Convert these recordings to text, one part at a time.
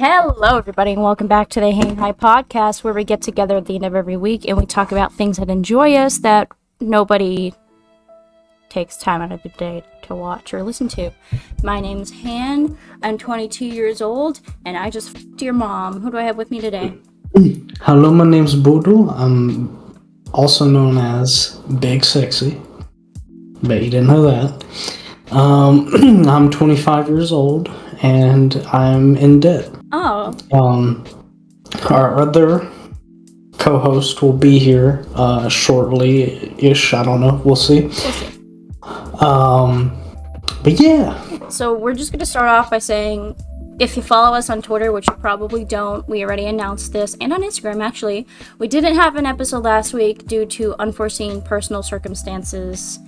Hello, everybody, and welcome back to the Hang High Podcast, where we get together at the end of every week and we talk about things that enjoy us that nobody takes time out of the day to watch or listen to. My name's Han. I'm 22 years old, and I just f***ed your mom. Who do I have with me today? Hello, my name's Boodle. I'm also known as Big Sexy. Bet you didn't know that. I'm 25 years old, and I'm in debt. Oh. Our other co-host will be here shortly-ish. I don't know. We'll see. But yeah. So we're just going to start off by saying, if you follow us on Twitter, which you probably don't, we already announced this, and on Instagram, actually, we didn't have an episode last week due to unforeseen personal circumstances.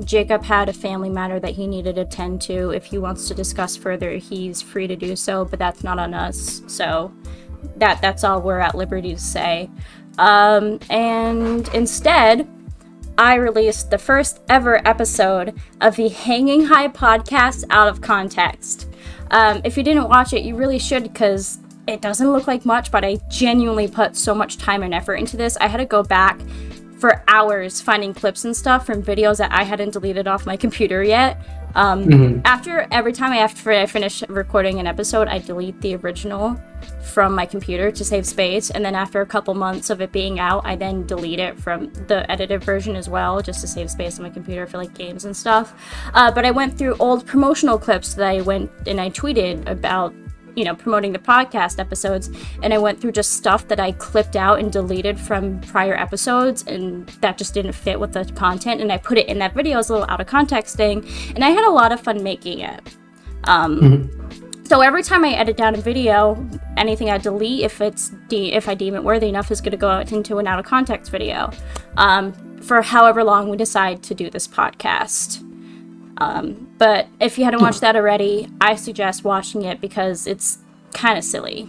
Jacob had a family matter that he needed to attend to. If he wants to discuss further, he's free to do so, but that's not on us. So that's all we're at liberty to say. And instead, I released the first ever episode of the Hanging High Podcast out of context. If you didn't watch it, you really should, because it doesn't look like much, but I genuinely put so much time and effort into this. I had to go back for hours finding clips and stuff from videos that I hadn't deleted off my computer yet. Every time I finish recording an episode, I delete the original from my computer to save space, and then after a couple months of it being out, I then delete it from the edited version as well, just to save space on my computer for like games and stuff. But I went through old promotional clips that I went and I tweeted about, promoting the podcast episodes, and I went through just stuff that I clipped out and deleted from prior episodes, and that just didn't fit with the content, and I put it in that video as a little out of context thing, and I had a lot of fun making it. So every time I edit down a video, anything I delete, if I deem it worthy enough, is going to go out into an out of context video, for however long we decide to do this podcast. But if you hadn't watched that already, I suggest watching it because it's kind of silly.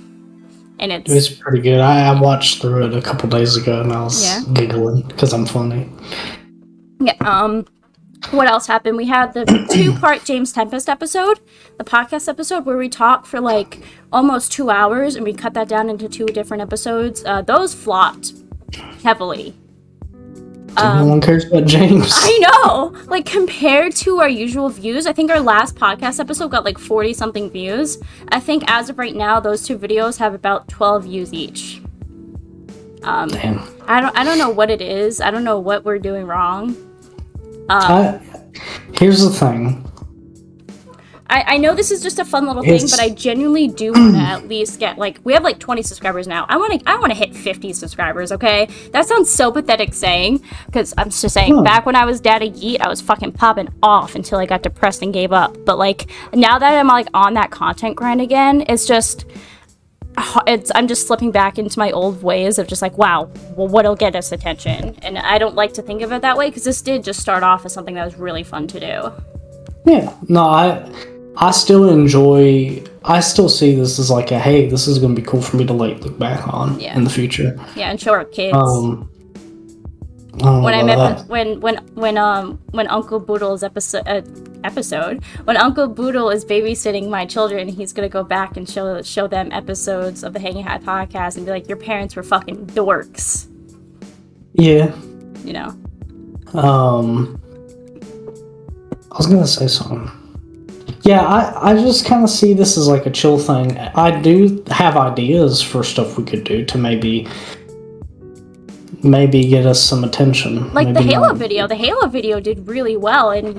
And it's pretty good. I watched through it a couple days ago and I was giggling because I'm funny. Yeah. What else happened? We had the 2-part James Tempest episode, the podcast episode, where we talked for like almost 2 hours and we cut that down into 2 different episodes. Those flopped heavily. No one cares about James. I know! Like, compared to our usual views, I think our last podcast episode got like 40-something views. I think as of right now, those 2 videos have about 12 views each. Damn. I don't know what it is. I don't know what we're doing wrong. Here's the thing. I know this is just a fun little thing, but I genuinely do want to at least get, like, we have like 20 subscribers now. I want to hit 50 subscribers, okay? That sounds so pathetic saying, because I'm just saying, back when I was Daddy Yeet, I was fucking popping off until I got depressed and gave up. But like, now that I'm like on that content grind again, I'm just slipping back into my old ways of just like, wow, well, what'll get us attention? And I don't like to think of it that way, because this did just start off as something that was really fun to do. Yeah, no, I still see this as like hey, this is going to be cool for me to like look back on in the future. Yeah, and show our kids. When Uncle Boodle's when Uncle Boodle is babysitting my children, he's gonna go back and show them episodes of the Hanging High Podcast and be like, your parents were fucking dorks. Yeah. I was gonna say something. Yeah, I just kind of see this as like a chill thing. I do have ideas for stuff we could do to maybe get us some attention. Like the Halo video. The Halo video did really well, and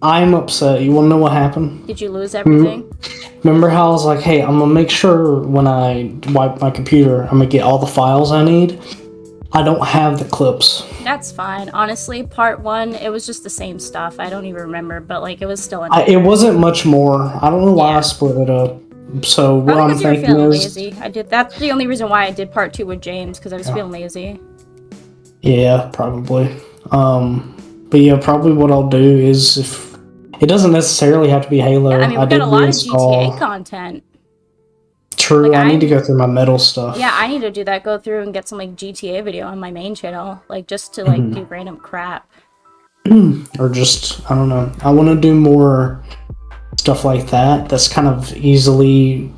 I'm upset. You want to know what happened? Did you lose everything? Remember how I was like, hey, I'm gonna make sure when I wipe my computer, I'm gonna get all the files I need. I don't have the clips. That's fine. Honestly, part 1, it was just the same stuff. I don't even remember, but like it was still it wasn't much more. I don't know why I split it up. So what I'm thinking is, lazy. That's the only reason why I did part 2 with James, because I was feeling lazy. Yeah, probably. But yeah, probably what I'll do is, if it doesn't necessarily have to be Halo. Yeah, I mean, we got a lot of GTA content. True, like, I need to go through my metal stuff. Yeah, I need to do that. Go through and get some like GTA video on my main channel, like just to like do random crap. Or just, I don't know. I want to do more stuff like that. That's kind of easily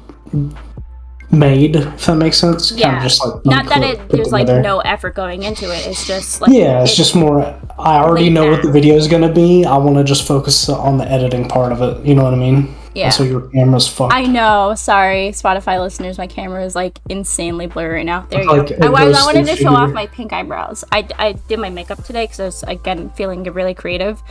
made, if that makes sense. Kind Yeah. of just like Not that put there's like together. no effort going into it. It's just like Yeah, it's just more. I already laid know what back. the video is gonna be. I want to just focus on the editing part of it. You know what I mean? Yeah. So your camera's fucked. I know. Sorry, Spotify listeners. My camera is like insanely blurry right now. There you Like, go. it I goes wanted to through show off here. my pink eyebrows. I did my makeup today because I was again feeling really creative,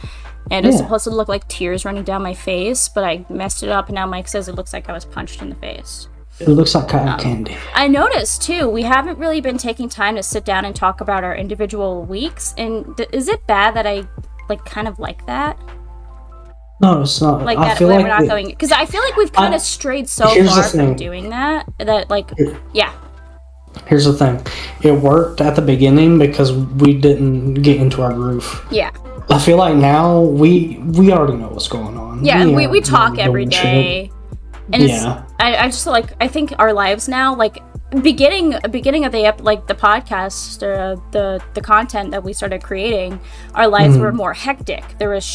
and it's Yeah. supposed to look like tears running down my face, but I messed it up, and now Mike says it looks like I was punched in the face. It looks like cotton candy. I noticed too, we haven't really been taking time to sit down and talk about our individual weeks. And is it bad that I like kind of like that? No, it's not. Like I that feel we're like not going, because I feel like we've kind of strayed so here's the far from thing. doing that like yeah. Here's the thing. It worked at the beginning because we didn't get into our groove. Yeah. I feel like now we already know what's going on. Yeah, we aren't talk doing every shit. day. And Yeah. I just like I think our lives now, like beginning of the podcast or the content that we started creating, our lives Mm-hmm. were more hectic. There was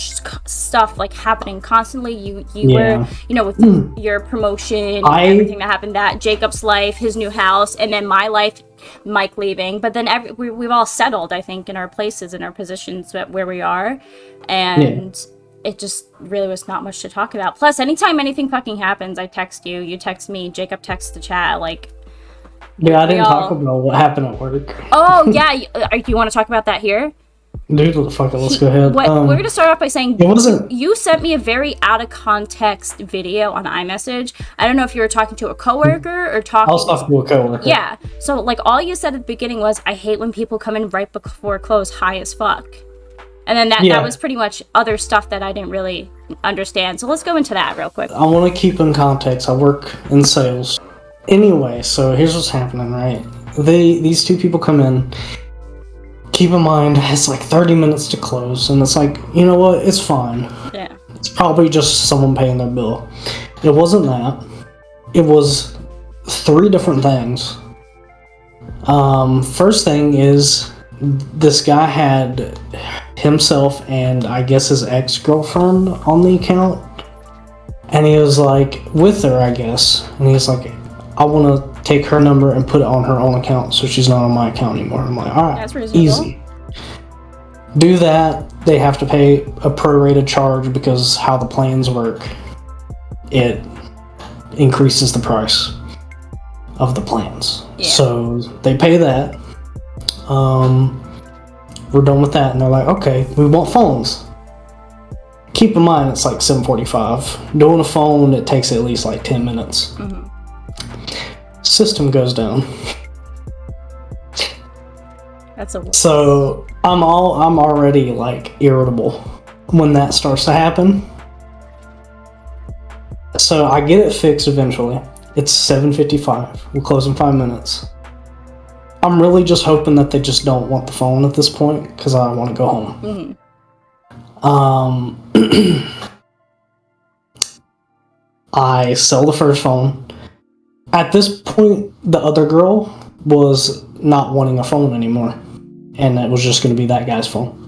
stuff like happening constantly. You Yeah. were, you know, with your promotion, I- everything that happened, that Jacob's life, his new house, and then my life, Mike leaving. But then we've all settled, I think, in our places, in our positions where we are, and it just really was not much to talk about. Plus, anytime anything fucking happens, I text you, you text me, Jacob texts the chat, like, Yeah, I didn't all- talk about what happened at work. oh yeah, you want to talk about that here? Dude, fuck it, let's go ahead. We're gonna start off by saying It wasn't. you sent me a very out of context video on iMessage. I don't know if you were talking to a coworker or I talking. was talking to a coworker. Yeah, so like all you said at the beginning was, I hate when people come in right before close high as fuck. And then that Yeah. was pretty much other stuff that I didn't really understand. So let's go into that real quick. I want to keep in context. I work in sales. Anyway, so here's what's happening, right? These two people come in. Keep in mind, it's like 30 minutes to close, and it's like, you know what? It's fine. Yeah. It's probably just someone paying their bill. It wasn't that. It was 3 different things. First thing is, this guy had himself and I guess his ex-girlfriend on the account, and he was like with her, I guess, and he's like, I want to take her number and put it on her own account so she's not on my account anymore. I'm like, all right, That's reasonable. easy. Do that. They have to pay a prorated charge because how the plans work, it increases the price of the plans. Yeah. So they pay that. We're done with that, and they're like, okay, we want phones. Keep in mind, it's like 7:45. Doing a phone, it takes at least like 10 minutes. System goes down. That's a So I'm already like irritable when that starts to happen. So I get it fixed eventually. It's 7:55. We'll close in 5 minutes. I'm really just hoping that they just don't want the phone at this point because I want to go home. I sell the first phone. At this point, the other girl was not wanting a phone anymore, and it was just going to be that guy's phone.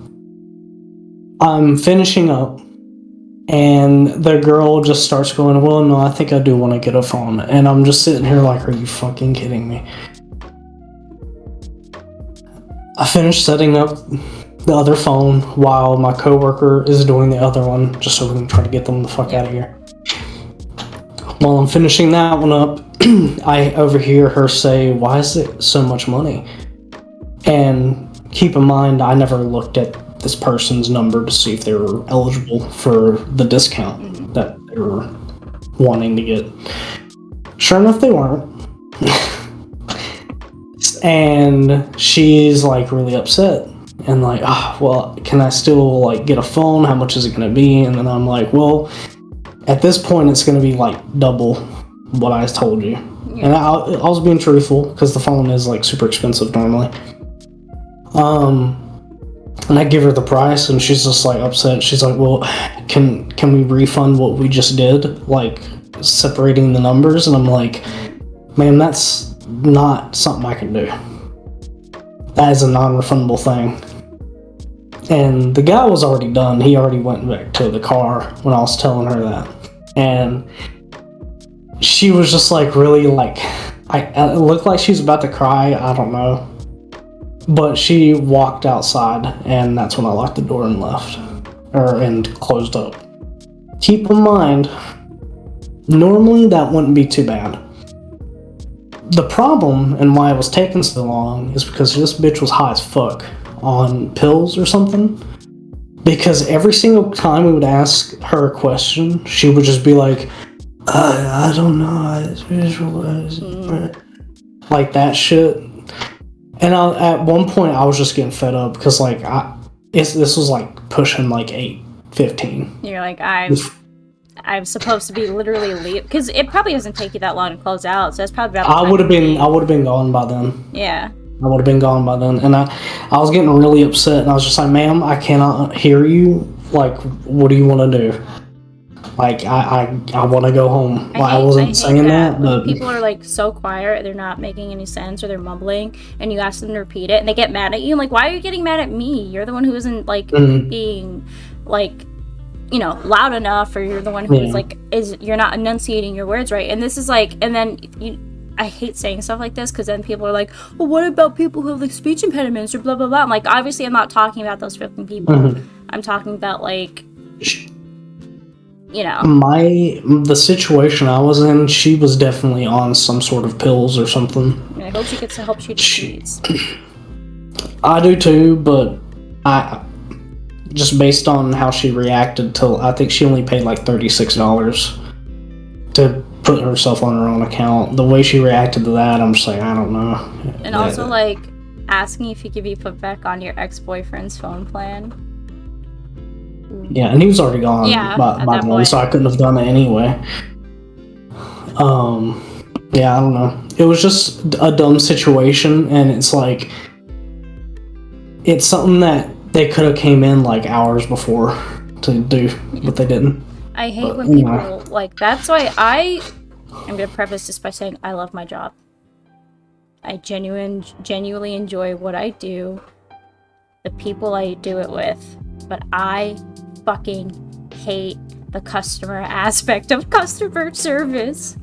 I'm finishing up, and the girl just starts going, well, no, I think I do want to get a phone. And I'm just sitting here like, are you fucking kidding me? I finished setting up the other phone while my coworker is doing the other one, just so we can try to get them the fuck out of here. While I'm finishing that one up, I overhear her say, why is it so much money? And keep in mind, I never looked at this person's number to see if they were eligible for the discount that they were wanting to get. Sure enough, they weren't. And she's like really upset and like, well, can I still like get a phone? How much is it going to be? And then I'm like, well, at this point, it's going to be like double what I told you. And I was being truthful because the phone is like super expensive normally. And I give her the price, and she's just like upset. She's like, well, can we refund what we just did? Like separating the numbers? And I'm like, man, that's not something I can do. That is a non-refundable thing. And the guy was already done. He already went back to the car when I was telling her that. and she was just like really like, it looked like she was about to cry. I don't know, but she walked outside, and that's when I locked the door and left, and closed up. Keep in mind, normally that wouldn't be too bad. The problem and why it was taking so long is because this bitch was high as fuck on pills or something. Because every single time we would ask her a question, she would just be like, I don't know, like that shit. And at one point, I was just getting fed up because like this was like pushing like 8:15. You're like, I'm supposed to be literally leave because it probably doesn't take you that long to close out. So that's probably about. I would have been gone by then. Yeah. I would have been gone by then, and I was getting really upset, and I was just like, "Ma'am, I cannot hear you. Like, what do you want to do? Like, I want to go home." I wasn't saying that, but people are like so quiet, they're not making any sense, or they're mumbling, and you ask them to repeat it, and they get mad at you. I'm like, why are you getting mad at me? You're the one who isn't like being like, you know, loud enough, or you're the one who's like you're not enunciating your words right. And this is like, and then I hate saying stuff like this because then people are like, well, what about people who have like speech impediments or blah blah blah. I'm like, obviously I'm not talking about those 15 people. I'm talking about like, you know, the situation I was in, she was definitely on some sort of pills or something. I hope she gets to help treat disease. I do too, but I just based on how she reacted till I think she only paid like $36 to put herself on her own account. The way she reacted to that, I'm just like, I don't know. And also like asking if you could be put back on your ex-boyfriend's phone plan. Yeah, and he was already gone by then, so I couldn't have done it anyway. Yeah, I don't know. It was just a dumb situation, and it's like, it's something that they could have came in like hours before to do, but they didn't. I hate when people like, that's why I'm going to preface this by saying I love my job. I genuinely enjoy what I do, the people I do it with, but I fucking hate the customer aspect of customer service.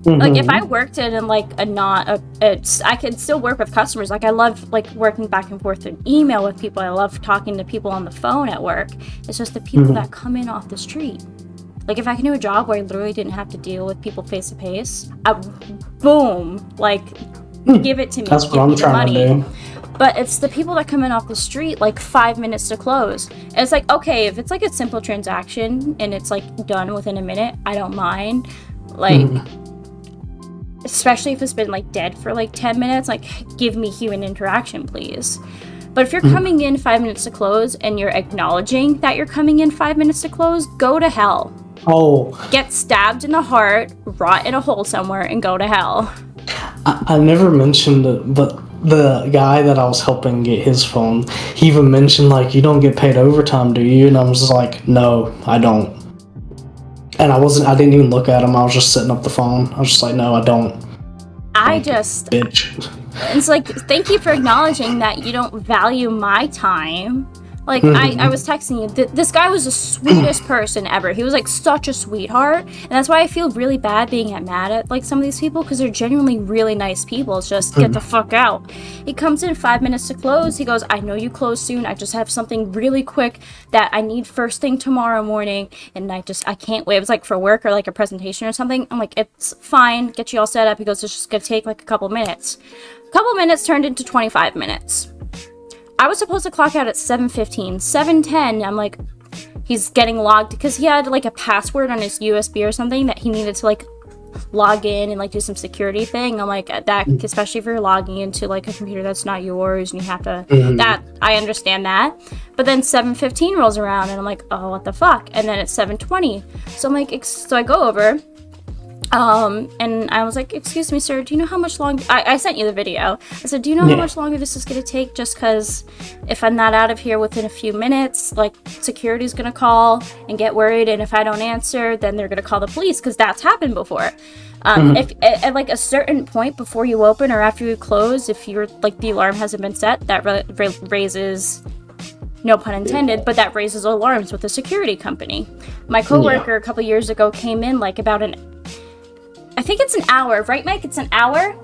Like, if I worked in like I could still work with customers. Like, I love like working back and forth in email with people. I love talking to people on the phone at work. It's just the people that come in off the street. Like, if I can do a job where I literally didn't have to deal with people face to face, boom, like, give it to me. That's what I'm trying to do. But it's the people that come in off the street like 5 minutes to close. And it's like, okay, if it's like a simple transaction and it's like done within a minute, I don't mind. Like, especially if it's been like dead for like 10 minutes, like, give me human interaction, please. But if you're coming in 5 minutes to close and you're acknowledging that you're coming in 5 minutes to close, go to hell. Oh. Get stabbed in the heart, rot in a hole somewhere, and go to hell. I never mentioned it, but the guy that I was helping get his phone, he even mentioned, like, you don't get paid overtime, do you? And I was just like, no, I don't. And I didn't even look at him. I was just setting up the phone. I was just like, no, I don't. Bitch. It's like, thank you for acknowledging that you don't value my time. Like, I was texting you, this guy was the sweetest person ever. He was, like, such a sweetheart. And that's why I feel really bad being mad at, like, some of these people, because they're genuinely really nice people. It's just, get the fuck out. He comes in 5 minutes to close. He goes, I know you close soon. I just have something really quick that I need first thing tomorrow morning. And I can't wait. It was, like, for work or, like, a presentation or something. I'm like, it's fine. Get you all set up. He goes, it's just gonna take, like, a couple minutes. A couple minutes turned into 25 minutes. I was supposed to clock out at 7:15. 7:10, I'm like, he's getting logged because he had like a password on his USB or something that he needed to like log in and like do some security thing. I'm like, that, especially if you're logging into like a computer that's not yours and you have to, that, I understand that. But then 7:15 rolls around and I'm like, oh, what the fuck? And then it's 7:20. So I'm like, so I go over. And I was like, excuse me, sir, do you know how much longer, I sent you the video. I said, do you know how much longer this is going to take? Just because if I'm not out of here within a few minutes, like, security's going to call and get worried. And if I don't answer, then they're going to call the police, because that's happened before. If at like a certain point before you open or after you close, if you're like, the alarm hasn't been set, that raises no pun intended, but that raises alarms with the security company. My coworker a couple years ago came in like about I think it's an hour, right, Mike? It's an hour?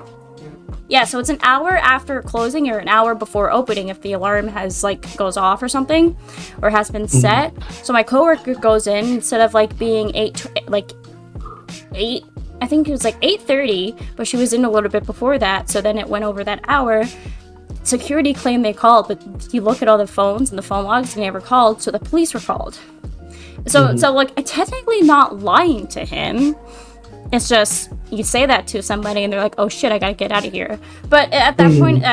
Yeah, so it's an hour after closing or an hour before opening if the alarm has goes off or something, or has been set. So my coworker goes in, instead of being 8, I think it was 8:30, but she was in a little bit before that, so then it went over that hour. Security claimed they called, but you look at all the phones and the phone logs, they never called, so the police were called. So technically not lying to him. It's just, you say that to somebody and they're like, oh shit, I gotta get out of here. But at that point,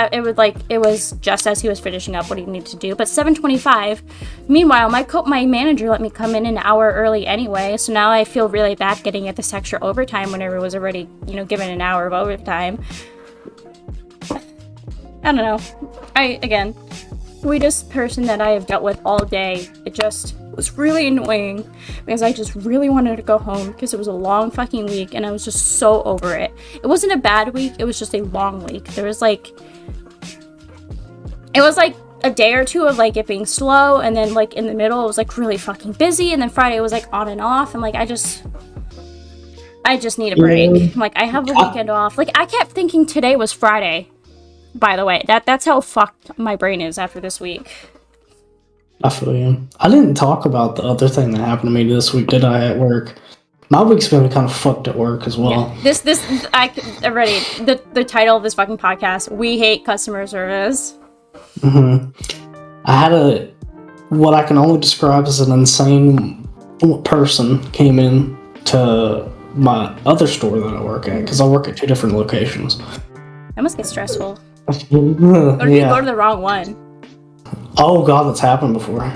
it was just as he was finishing up what he needed to do. But 7:25, meanwhile, my manager let me come in an hour early anyway, so now I feel really bad getting at this extra overtime whenever it was already, given an hour of overtime. I don't know. Weirdest person that I have dealt with all day. It just was really annoying because I just really wanted to go home because it was a long fucking week and I was just so over it. It wasn't a bad week, it was just a long week. There was it was a day or two of it being slow, and then in the middle it was really fucking busy, and then Friday was on and off, and I just need a break. I have the weekend off. I kept thinking today was Friday. By the way, that's how fucked my brain is after this week. I feel you. I didn't talk about the other thing that happened to me this week, did I, at work? My week's been kind of fucked at work as well. Yeah. I already, the title of this fucking podcast, We Hate Customer Service. I had what I can only describe as an insane person came in to my other store that I work at, because I work at 2 different locations. That must get stressful. Or if you go to the wrong one? Oh god, that's happened before.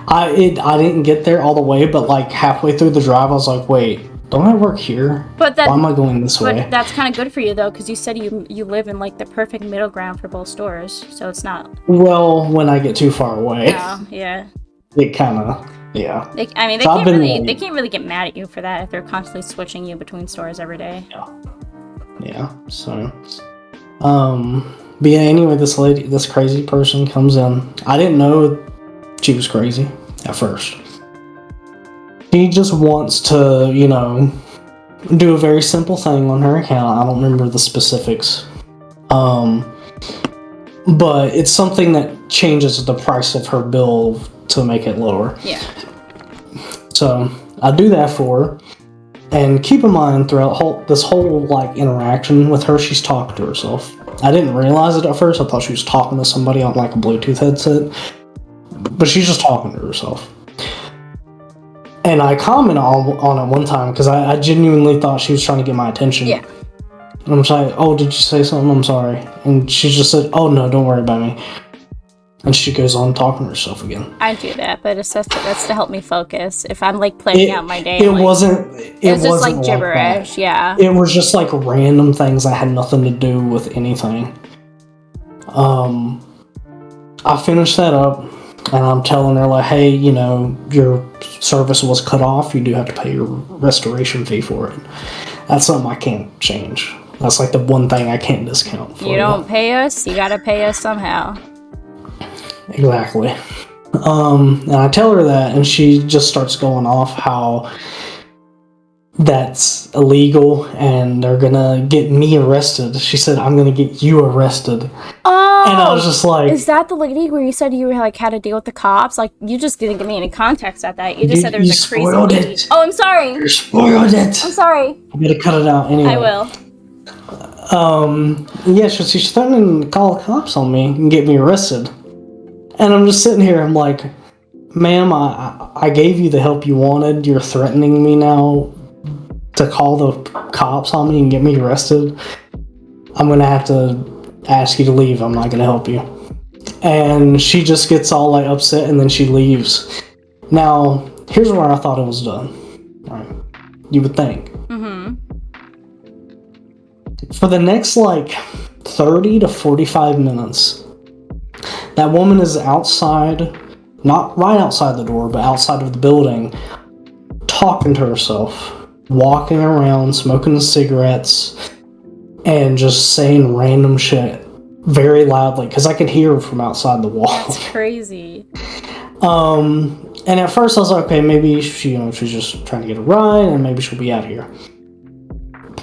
I didn't get there all the way, but halfway through the drive, I was like, wait, don't I work here? Why am I going this way? But that's kind of good for you though, because you said you live in the perfect middle ground for both stores, so it's not. Well, when I get too far away. Oh, yeah. It kind of, yeah. They can't really get mad at you for that if they're constantly switching you between stores every day. Yeah. So. But yeah, anyway, this crazy person comes in. I didn't know she was crazy at first. She just wants to, do a very simple thing on her account. I don't remember the specifics. But it's something that changes the price of her bill to make it lower. Yeah. So, I do that for her. And keep in mind, throughout this whole interaction with her, she's talking to herself. I didn't realize it at first. I thought she was talking to somebody on a Bluetooth headset, but she's just talking to herself. And I commented on it one time because I genuinely thought she was trying to get my attention. Yeah. And I'm like, oh, did you say something? I'm sorry. And she just said, oh no, don't worry about me. And she goes on talking to herself again. I do that, but that's to help me focus. If I'm planning out my day, it wasn't just gibberish. Yeah, it was just random things that had nothing to do with anything. I finished that up, and I'm telling her hey, your service was cut off. You do have to pay your restoration fee for it. That's something I can't change. That's the one thing I can't discount. You don't pay us, you gotta pay us somehow. Exactly. And I tell her that, and she just starts going off how that's illegal and they're gonna get me arrested. She said, I'm gonna get you arrested. Oh! And I was just like... Is that the lady where you said you had to deal with the cops? You just didn't give me any context at that. You just said there was a crazy lady. It. Oh, I'm sorry. You spoiled it. I'm sorry. I'm gonna cut it out anyway. I will. Yeah, she's threatening to call the cops on me and get me arrested. And I'm just sitting here, I'm like, ma'am, I gave you the help you wanted. You're threatening me now to call the cops on me and get me arrested. I'm going to have to ask you to leave. I'm not going to help you. And she just gets all upset and then she leaves. Now, here's where I thought it was done. Right? You would think. Mm-hmm. For the next 30 to 45 minutes, that woman is outside, not right outside the door, but outside of the building, talking to herself, walking around, smoking cigarettes, and just saying random shit very loudly because I could hear her from outside the wall. That's crazy. And at first I was like, okay, maybe she's just trying to get a ride and maybe she'll be out of here.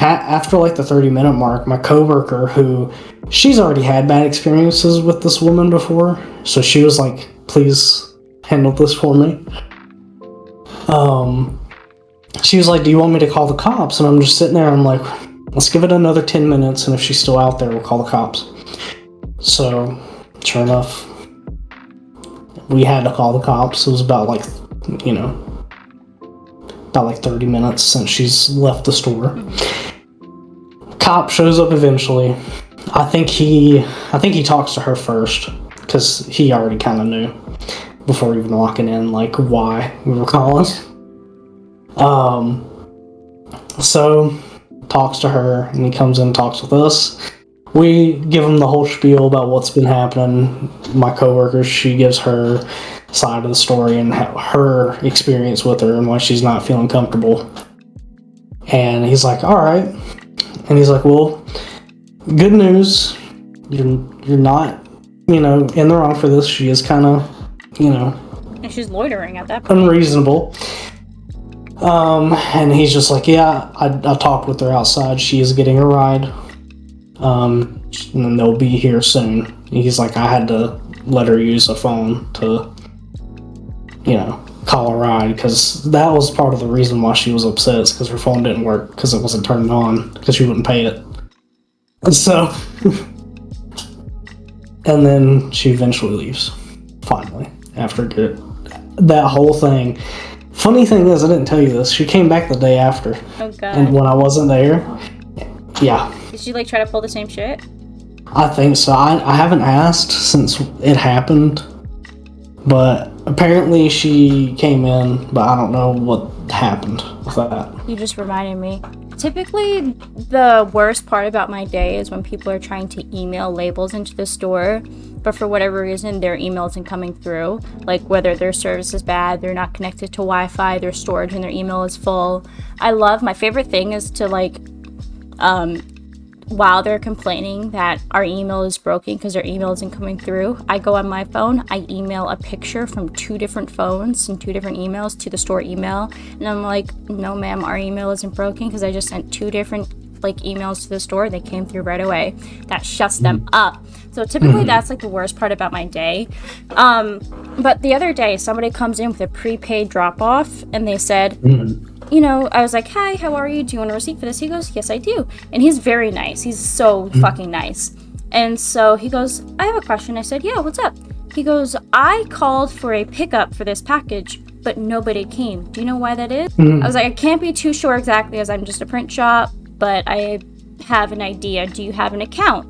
After like the 30-minute mark, my coworker, who she's already had bad experiences with this woman before, so she was like, please handle this for me. She was like, do you want me to call the cops? And I'm just sitting there, I'm like, let's give it another 10 minutes, and if she's still out there, we'll call the cops. So, sure enough, we had to call the cops. It was about like, about like 30 minutes since she's left the store. Cop shows up eventually. I think he talks to her first because he already kind of knew before even walking in, like, why we were calling. So talks to her, and he comes in and talks with us. We give him the whole spiel about what's been happening. My coworker, she gives her side of the story and her experience with her and why she's not feeling comfortable. And he's like, all right. And he's like, well, good news. You're not, in the wrong for this. She is kind of, And she's loitering at that point. Unreasonable. And he's just like, yeah, I talked with her outside. She is getting a ride. And they'll be here soon. He's like, I had to let her use a phone to, call a ride, because that was part of the reason why she was upset, is because her phone didn't work, because it wasn't turned on, because she wouldn't pay it. And so, and then she eventually leaves, finally, after that whole thing. Funny thing is, I didn't tell you this, she came back the day after. Oh god. And when I wasn't there, yeah. Did she like try to pull the same shit? I think so. I haven't asked since it happened, but apparently she came in, but I don't know what happened with that. You just reminded me. Typically, the worst part about my day is when people are trying to email labels into the store, but for whatever reason, their email isn't coming through. Like, whether their service is bad, they're not connected to Wi-Fi, their storage and their email is full. My favorite thing is to, like, while they're complaining that our email is broken because their email isn't coming through, I go on my phone, I email a picture from 2 different phones and 2 different emails to the store email, and I'm like, no ma'am, our email isn't broken because I just sent 2 different emails to the store. They came through right away. That shuts them up. So typically that's like the worst part about my day. But the other day, somebody comes in with a prepaid drop off, and they said, I was like, hi, how are you? Do you want a receipt for this? He goes, yes, I do. And he's very nice. He's so fucking nice. And so he goes, I have a question. I said, yeah, what's up? He goes, I called for a pickup for this package, but nobody came. Do you know why that is? I was like, I can't be too sure exactly, as I'm just a print shop, but I have an idea. Do you have an account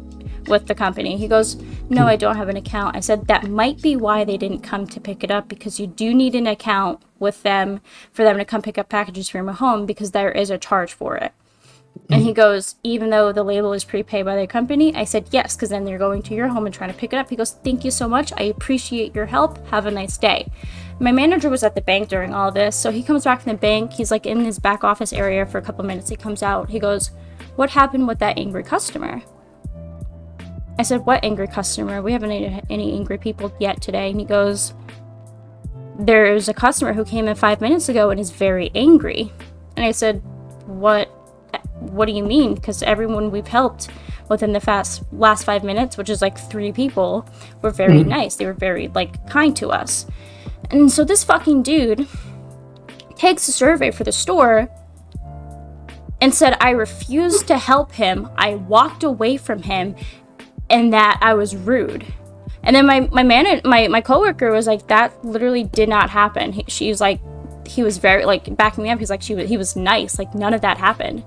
with the company? He goes, no, I don't have an account. I said, that might be why they didn't come to pick it up, because you do need an account with them for them to come pick up packages from your home, because there is a charge for it. And he goes, even though the label is prepaid by the company? I said, yes, because then they're going to your home and trying to pick it up. He goes, thank you so much. I appreciate your help. Have a nice day. My manager was at the bank during all this, so he comes back from the bank. He's like in his back office area for a couple minutes. He comes out. He goes, what happened with that angry customer? I said, what angry customer? We haven't had any angry people yet today. And he goes, there's a customer who came in 5 minutes ago and is very angry. And I said, what do you mean? Because everyone we've helped within the last 5 minutes, which is like 3 people, were very nice. They were very kind to us. And so this fucking dude takes a survey for the store and said I refused to help him. I walked away from him, and that I was rude. And then my coworker was like, that literally did not happen. She's like, he was very backing me up. He's like, he was nice. Like, none of that happened.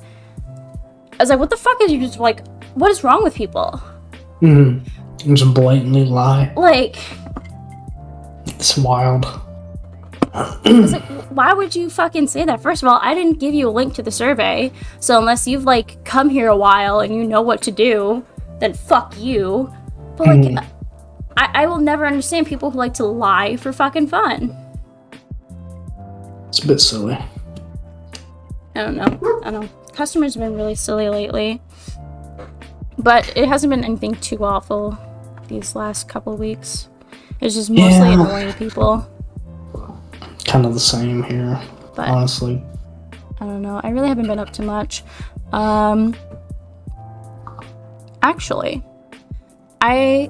I was like, what the fuck is you just what is wrong with people? Just blatantly lie. It's wild. I was like, why would you fucking say that? First of all, I didn't give you a link to the survey, so unless you've come here a while and you know what to do, then fuck you. But I will never understand people who like to lie for fucking fun. It's a bit silly. I don't know. Customers have been really silly lately. But it hasn't been anything too awful these last couple weeks. It's just mostly annoying people. Kind of the same here, But honestly. I don't know. I really haven't been up to much. Actually, I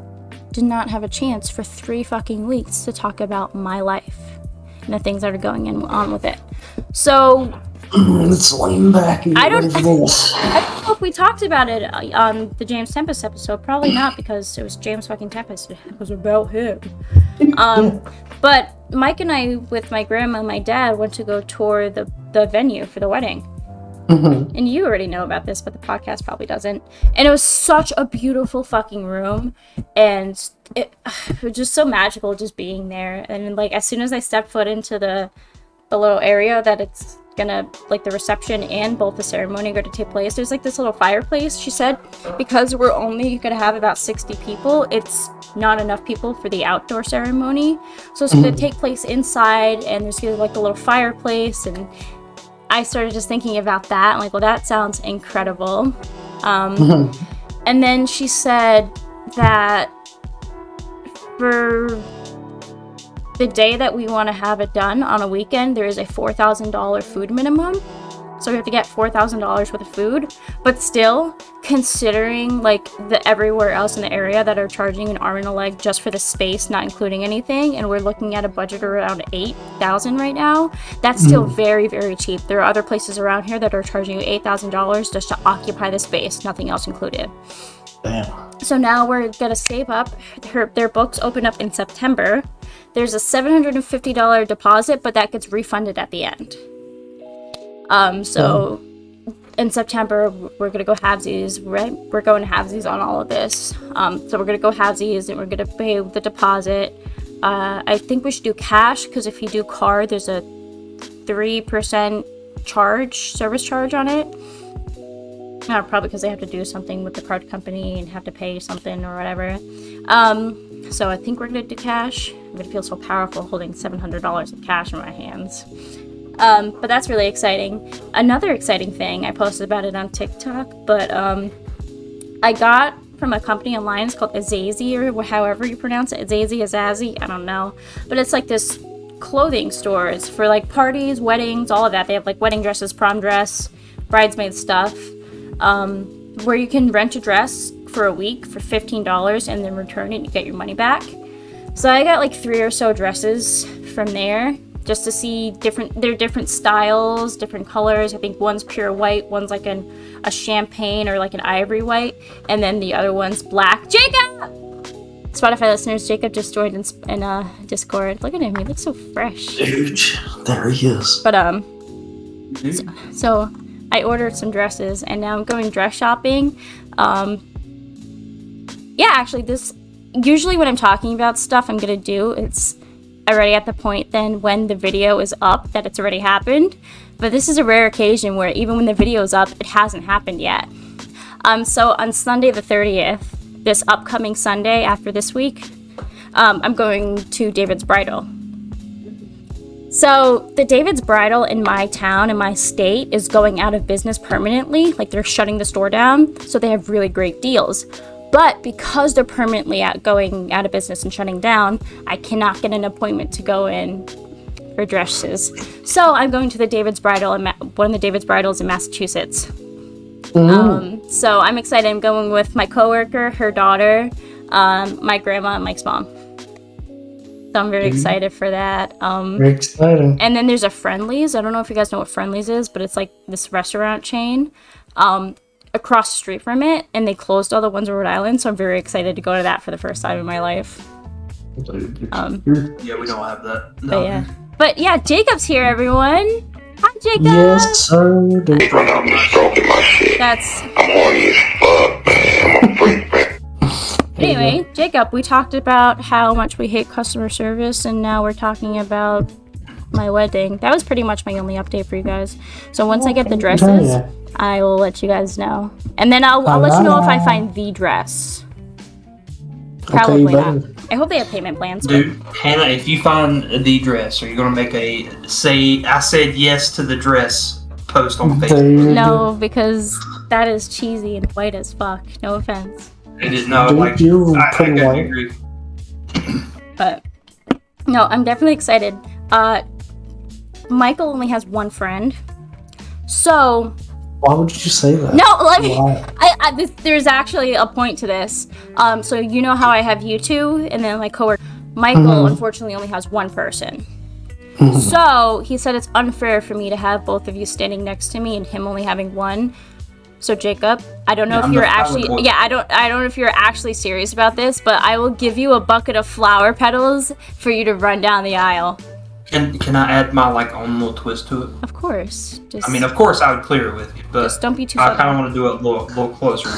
did not have a chance for 3 fucking weeks to talk about my life and the things that are going on with it. So Let's lean back and get ready for this. I don't know if we talked about it on the James Tempest episode. Probably not, because it was James fucking Tempest. It was about him. But Mike and I, with my grandma and my dad, went to go tour the venue for the wedding. Mm-hmm. And you already know about this, but the podcast probably doesn't. And it was such a beautiful fucking room. And it was just so magical just being there. And like, as soon as I stepped foot into the little area that it's gonna, like, the reception and both the ceremony are going to take place, there's like this little fireplace. She said because we're only gonna have about 60 people, it's not enough people for the outdoor ceremony, so it's gonna take place inside, and there's gonna be like a little fireplace. And I started just thinking about that. I'm like, well, that sounds incredible. And then she said that for the day that we want to have it done on a weekend, there is a $4,000 food minimum. So we have to get $4,000 worth of food. But still, considering like the everywhere else in the area that are charging an arm and a leg just for the space, not including anything, and we're looking at a budget around $8,000 right now, that's still very, very cheap. There are other places around here that are charging you $8,000 just to occupy the space, nothing else included. Damn. So now we're gonna save up. Their books open up in September. There's a $750 deposit, but that gets refunded at the end. So in September, we're gonna go halvesies, right? We're going halvesies on all of this. So we're gonna go halvesies, and we're gonna pay the deposit. I think we should do cash, because if you do card, there's a 3% service charge on it. Probably because they have to do something with the card company and have to pay something or whatever. So I think we're gonna do cash. I'm gonna feel so powerful holding $700 of cash in my hands. But that's really exciting. Another exciting thing, I posted about it on TikTok, but I got from a company online. It's called Azazi, or however you pronounce it. Azazi, I don't know. But it's like this clothing store. It's for like parties, weddings, all of that. They have like wedding dresses, prom dress, bridesmaid stuff. Where you can rent a dress for a week for $15 and then return it and you get your money back. So I got like 3 or so dresses from there just to see different styles, different colors. I think one's pure white, one's like a champagne or like an ivory white, and then the other one's black. Jacob! Spotify listeners, Jacob just joined in Discord. Look at him, he looks so fresh. Huge. There he is. But so I ordered some dresses, and now I'm going dress shopping. Yeah, actually, usually when I'm talking about stuff I'm gonna do, it's already at the point then when the video is up that it's already happened. But this is a rare occasion where even when the video is up, it hasn't happened yet. So on Sunday the 30th, this upcoming Sunday after this week, I'm going to David's Bridal. So the David's Bridal in my town, in my state, is going out of business permanently. Like, they're shutting the store down, so they have really great deals. But because they're permanently going out of business and shutting down, I cannot get an appointment to go in for dresses. So I'm going to the David's Bridal, one of the David's Bridals in Massachusetts. So I'm excited. I'm going with my coworker, her daughter, my grandma, and Mike's mom. So I'm very excited for that. Very exciting. And then there's a Friendly's. I don't know if you guys know what Friendly's is, but it's like this restaurant chain across the street from it, and they closed all the ones in Rhode Island, so I'm very excited to go to that for the first time in my life. Yeah, we don't have that. No. But yeah, Jacob's here, everyone. Hi, Jacob. Yes, sir. Run out and stroking my shit. I'm horny as fuck, man. I'm a freak, man. Anyway, Jacob, we talked about how much we hate customer service, and now we're talking about my wedding. That was pretty much my only update for you guys. So once I get the dresses, I will let you guys know. And then I'll let you know if I find the dress. Probably not. I hope they have payment plans. Dude, Hannah, if you find the dress, are you going to make I said yes to the dress post on Facebook. Dude. No, because that is cheesy and white as fuck. No offense. It is no, Dude, like, you're I pretty couldn't white. agree. But no, I'm definitely excited. Michael only has one friend, so Why would you say that? no, let me. Why? There's actually a point to this. So you know how I have you two, and then my coworker Michael, unfortunately, only has one person. So he said it's unfair for me to have both of you standing next to me and him only having one. So Jacob, I don't know if you're actually, I don't know if you're actually serious about this, but I will give you a bucket of flower petals for you to run down the aisle. Can I add my like own little twist to it? Of course. Just, I mean, of course I would clear it with you, but just don't be too I fucking. kind of want to do it a little closer.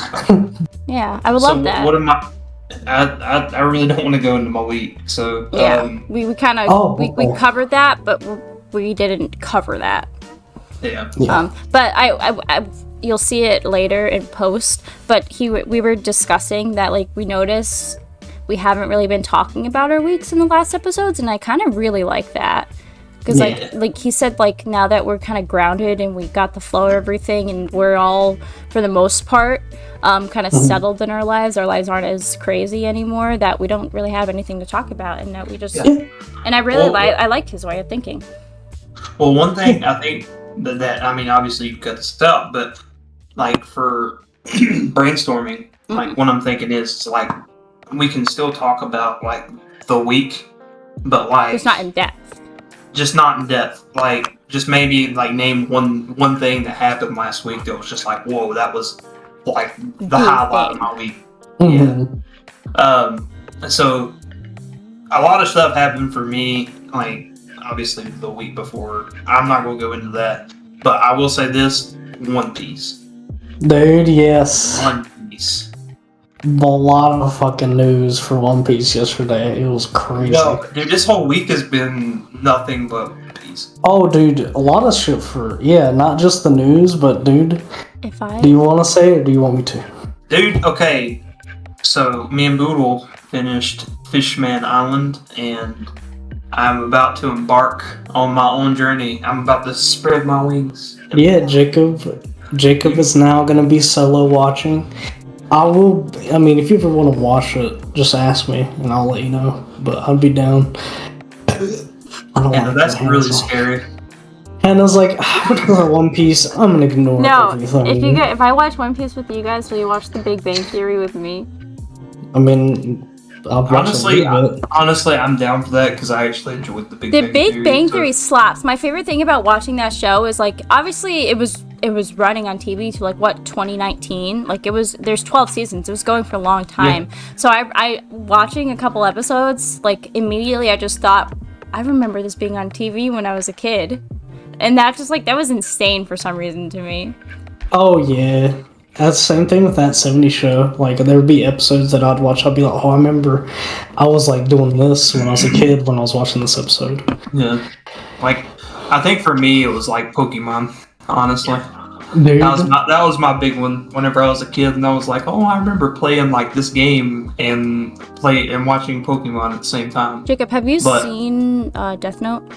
Yeah, I would So love that. what am I really don't want to go into my week. So Yeah, we kind of we oh. covered that, but we didn't cover that. yeah. But I you'll see it later in post. But we were discussing that, like, we notice we haven't really been talking about our weeks in the last episodes, and I kind of really like that. Because like he said, like, now that we're kind of grounded and we got the flow of everything, and we're all, for the most part, kind of settled in our lives aren't as crazy anymore, that we don't really have anything to talk about, and that we just and I really I like his way of thinking. Well, one thing I think that I mean, obviously you cut this out, but like for brainstorming, like what I'm thinking is like we can still talk about like the week, but like It's not in depth. just not in depth. Like just maybe like name one thing that happened last week that was just like, whoa, that was like the highlight of my week. Yeah. So a lot of stuff happened for me, like obviously the week before. I'm not gonna go into that, but I will say this: One Piece. Dude, yes. One Piece. A lot of fucking news for One Piece yesterday. It was crazy. No, dude, this whole week has been nothing but One Piece. Oh, dude, a lot of shit for not just the news, but dude, If do you want to say it or do you want me to? Dude, okay. So me and Boodle finished Fishman Island, and I'm about to embark on my own journey. I'm about to spread my wings. Yeah, Jacob is now gonna be solo watching. I mean, if you ever want to watch it, just ask me and I'll let you know. But I'll be down. That's really scary. Hannah's like, I'm gonna go One Piece. I'm gonna ignore everything. If I watch One Piece with you guys, will you watch The Big Bang Theory with me? I mean, I'll watch Honestly, I'm down for that because I actually enjoyed The Big Bang Theory. The Big Bang Theory slaps. My favorite thing about watching that show is, like, obviously it was running on TV to, like, what, 2019? Like, there's 12 seasons. It was going for a long time. Yeah. So I watching a couple episodes, like, immediately I just thought, I remember this being on TV when I was a kid. And that was insane for some reason to me. Oh, yeah. That's the same thing with that 70s show. Like, there would be episodes that I'd watch. I'd be like, oh, I remember I was, like, doing this when I was a kid when I was watching this episode. Yeah. Like, I think for me, it was, like, Pokemon, honestly. Dude. That was my big one whenever I was a kid, and I was like, oh, I remember playing, like, this game and watching Pokemon at the same time. Jacob, have you seen Death Note?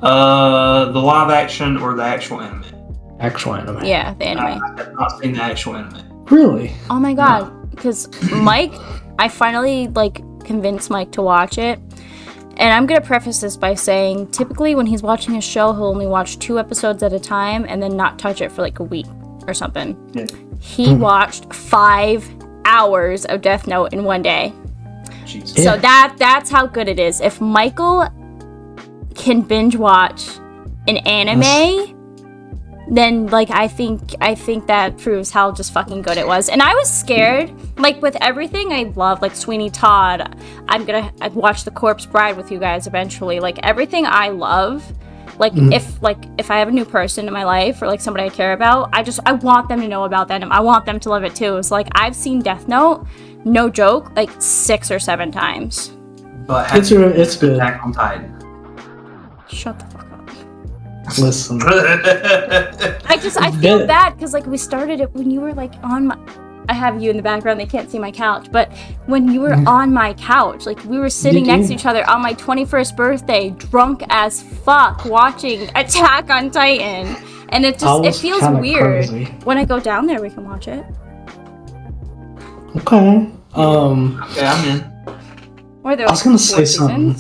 The live action or the actual anime? Actual anime. Yeah, the anime. I have not seen the actual anime. Really? Oh my god, because Mike, I finally, like, convinced Mike to watch it. And I'm gonna preface this by saying, typically when he's watching a show, he'll only watch 2 episodes at a time and then not touch it for like a week or something. Yeah. He watched 5 hours of Death Note in one day. Jesus. So that's how good it is. If Michael can binge watch an anime, then, like, I think that proves how just fucking good it was. And I was scared, like, with everything I love, like Sweeney Todd, I'd watch The Corpse Bride with you guys eventually. Like, everything I love, like, if I have a new person in my life or, like, somebody I care about, I want them to know about that, and I want them to love it too. So, like, I've seen Death Note, no joke, like 6 or 7 times. But it's good. Attack on Titan. Shut the fuck up. Listen. I feel bad because, like, we started it when you were, like, on my... I have you in the background, they can't see my couch, but when you were on my couch, like, we were sitting next to each other on my 21st birthday, drunk as fuck, watching Attack on Titan. And it was feels kinda weird. crazy. When I go down there, we can watch it. Okay. Okay, I'm in. Or there I was gonna say something.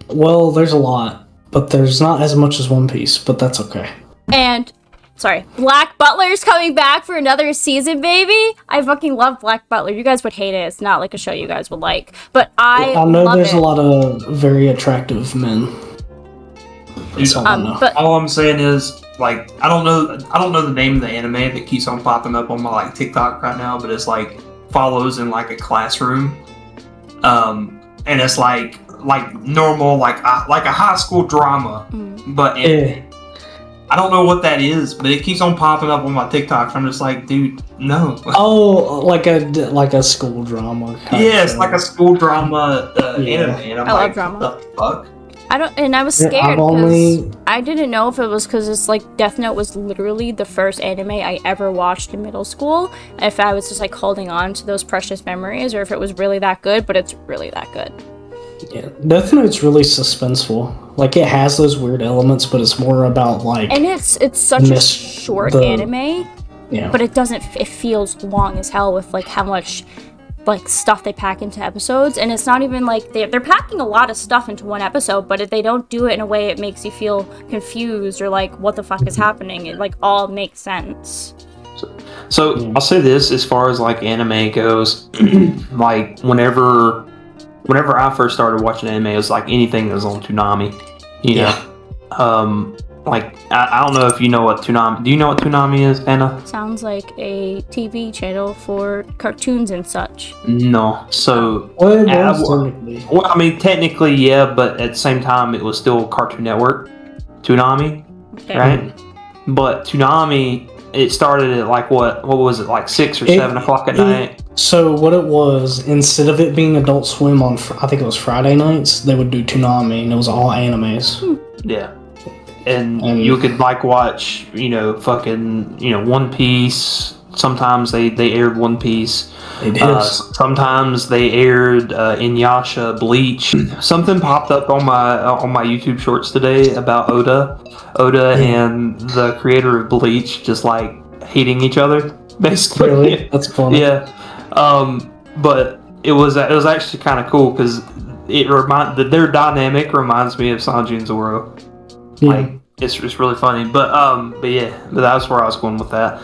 Well, there's a lot, but there's not as much as One Piece, but that's okay. And sorry, Black Butler's coming back for another season, baby. I fucking love Black Butler. You guys would hate it. It's not like a show you guys would like, but I know love there's it. a lot of very attractive men. That's all I know. But All I'm saying is, like, I don't know the name of the anime that keeps on popping up on my like TikTok right now, but it's like follows in like a classroom, and it's like normal like a high school drama, but I don't know what that is, but it keeps on popping up on my TikTok. I'm just like, dude, no. Oh, like a school drama. Yeah, it's like a school drama anime, and I'm I like, love drama. what the fuck? I was Yeah, scared I've because only- I didn't know if it was because it's like Death Note was literally the first anime I ever watched in middle school. If I was just like holding on to those precious memories, or if it was really that good, but it's really that good. Yeah, Death Note's really suspenseful. Like it has those weird elements, but it's more about like. And it's such a short anime, Yeah. but it feels long as hell with like how much like stuff they pack into episodes, and it's not even like they're packing a lot of stuff into one episode, but if they don't do it in a way it makes you feel confused or like what the fuck is happening, it like all makes sense. So I'll say this as far as like anime goes, like whenever I first started watching anime, it was like anything that was on Toonami, you know. Like I don't know if you know what Toonami. Do you know what Toonami is, Anna? Sounds like a TV channel for cartoons and such. No. So Well, technically. Well, I mean, technically, yeah, but at the same time, it was still Cartoon Network, Toonami, Okay. right? But Toonami, it started at like what was it, like 6 or 7 o'clock at night? So what it was, instead of it being Adult Swim on, I think it was Friday nights, they would do Toonami, and it was all animes. Yeah. And you could like watch, fucking, One Piece. Sometimes they aired One Piece. They did. Sometimes they aired Inuyasha, Bleach. Something popped up on my YouTube shorts today about Oda and the creator of Bleach just like hating each other, basically. Really? That's funny. Yeah. But it was actually kind of cool because their dynamic reminds me of Sanji and Zoro. Yeah. Like it's really funny, but that's where I was going with that.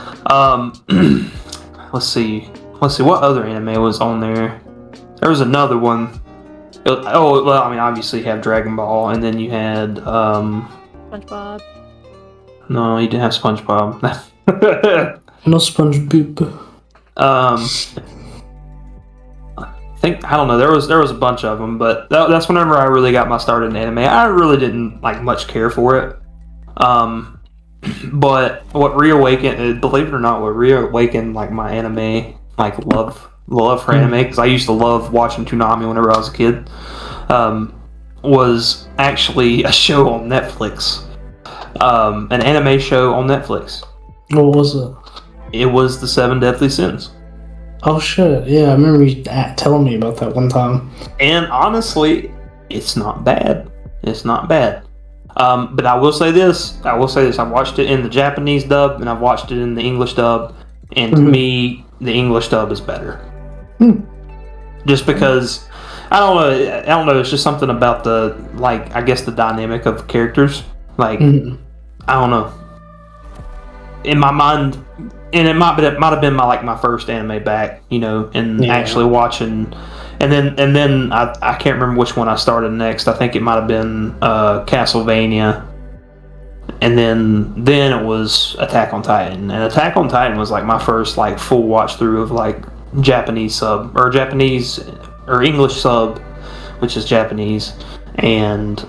Let's see what other anime was on there. There was another one. Obviously you have Dragon Ball, and then you had SpongeBob. No, you didn't have SpongeBob. No SpongeBob. I don't know. There was a bunch of them, but that's whenever I really got my start in anime. I really didn't like much care for it. But what reawakened, believe it or not, what reawakened like my anime like love for anime, because I used to love watching Toonami whenever I was a kid, was actually a show on Netflix, an anime show on Netflix. What was it? It was The 7 Deadly Sins. Oh shit! Yeah, I remember you telling me about that one time. And honestly, it's not bad. It's not bad. But I will say this. I watched it in the Japanese dub, and I've watched it in the English dub. And to me, the English dub is better. Just because, I don't know. It's just something about the, like, I guess the dynamic of characters. Like, I don't know. In my mind, and it might have been my first anime back, and actually watching, and then I can't remember which one I started next. I think it might have been Castlevania, and then it was Attack on Titan, and Attack on Titan was like my first like full watch through of like Japanese sub or English sub, which is Japanese, and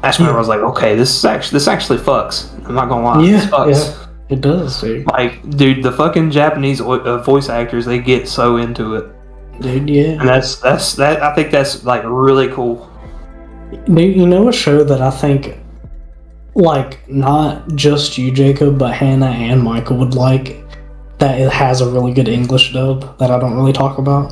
that's when I was like, okay, this actually fucks. I'm not gonna lie, this fucks. Yeah. It does, dude. Like, dude, the fucking Japanese voice actors, they get so into it. Dude, yeah. And that's I think that's like really cool. Dude, you know a show that I think, like, not just you, Jacob, but Hannah and Michael would like, that it has a really good English dub that I don't really talk about?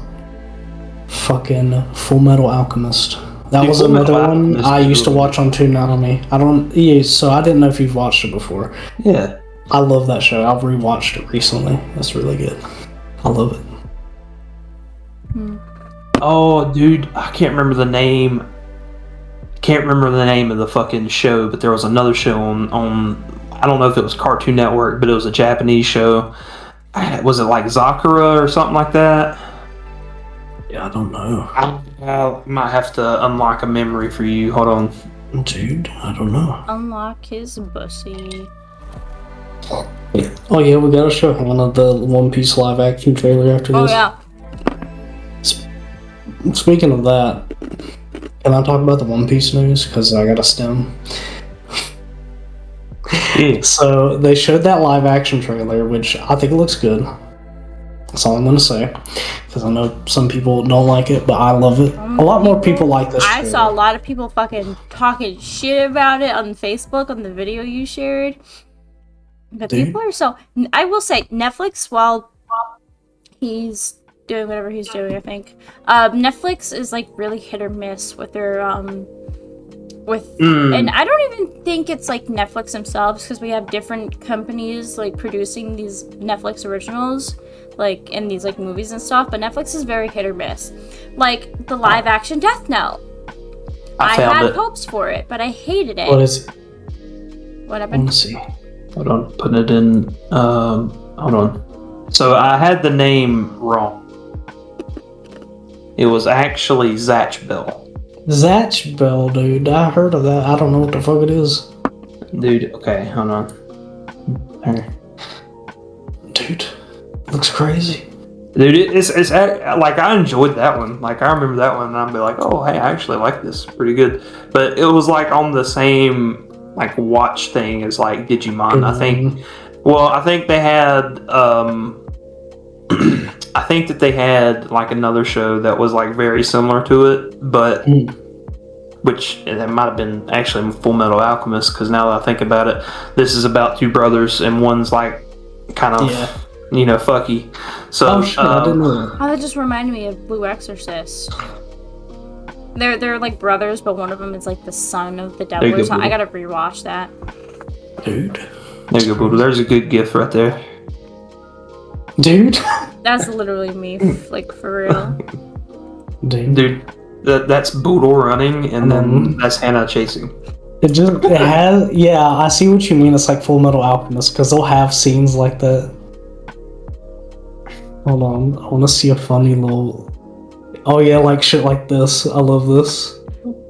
Fucking Full Metal Alchemist. That Dude, was Full Metal another one Alchemist I is used to really watch on Toonami. I don't. Yeah, so I didn't know if you've watched it before. Yeah. I love that show. I've rewatched it recently. That's really good. I love it. Oh, dude, I can't remember the name. Can't remember the name of the fucking show, but there was another show on I don't know if it was Cartoon Network, but it was a Japanese show. Was it like Sakura or something like that? Yeah, I don't know. I might have to unlock a memory for you. Hold on. Dude, I don't know. Unlock his bussy. Oh yeah, we gotta show one of the One Piece live action trailer after Oh this. yeah. Speaking of that, can I talk about the One Piece news? Because I got a stem. Yeah. So they showed that live action trailer, which I think it looks good. That's all I'm gonna say. Because I know some people don't like it, but I love it. A lot more people like this. I trailer. saw a lot of people fucking talking shit about it on Facebook on the video you shared. But Dude. people are so. I will say, Netflix, while he's doing whatever he's doing, I think, Netflix is like really hit or miss with their and I don't even think it's like Netflix themselves, because we have different companies like producing these Netflix originals, like in these like movies and stuff. But Netflix is very hit or miss. Like the live action Death Note. I found had it. hopes for it, but I hated it. What is it? What Let happened? me see. Hold on. Putting it in. Hold on. So I had the name wrong. It was actually Zatch Bell. Zatch Bell, dude. I heard of that. I don't know what the fuck it is. Dude, okay, hold on. There. Dude, looks crazy. Dude, it's like I enjoyed that one. Like I remember that one, and I'd be like, oh, hey, I actually like this, pretty good. But it was like on the same like watch thing as like Digimon. I think. Well, I think they had. I think that they had like another show that was like very similar to it, but which that might have been actually Full Metal Alchemist. Because now that I think about it, this is about two brothers, and one's like kind of fucky. So Oh shit, I didn't know that. Oh, that just reminded me of Blue Exorcist. They're like brothers, but one of them is like the son of the devil. There you Or go, something. I Boo. gotta rewatch that. Dude. There you go, Buddha. There's a good gift right there. Dude. That's literally me, like for real. Dude. That's Boodle running, and then that's Hannah chasing. It has, yeah, I see what you mean. It's like Full Metal Alchemist, because they'll have scenes like that. Hold on, I want to see a funny little. Oh yeah, like shit like this. I love this.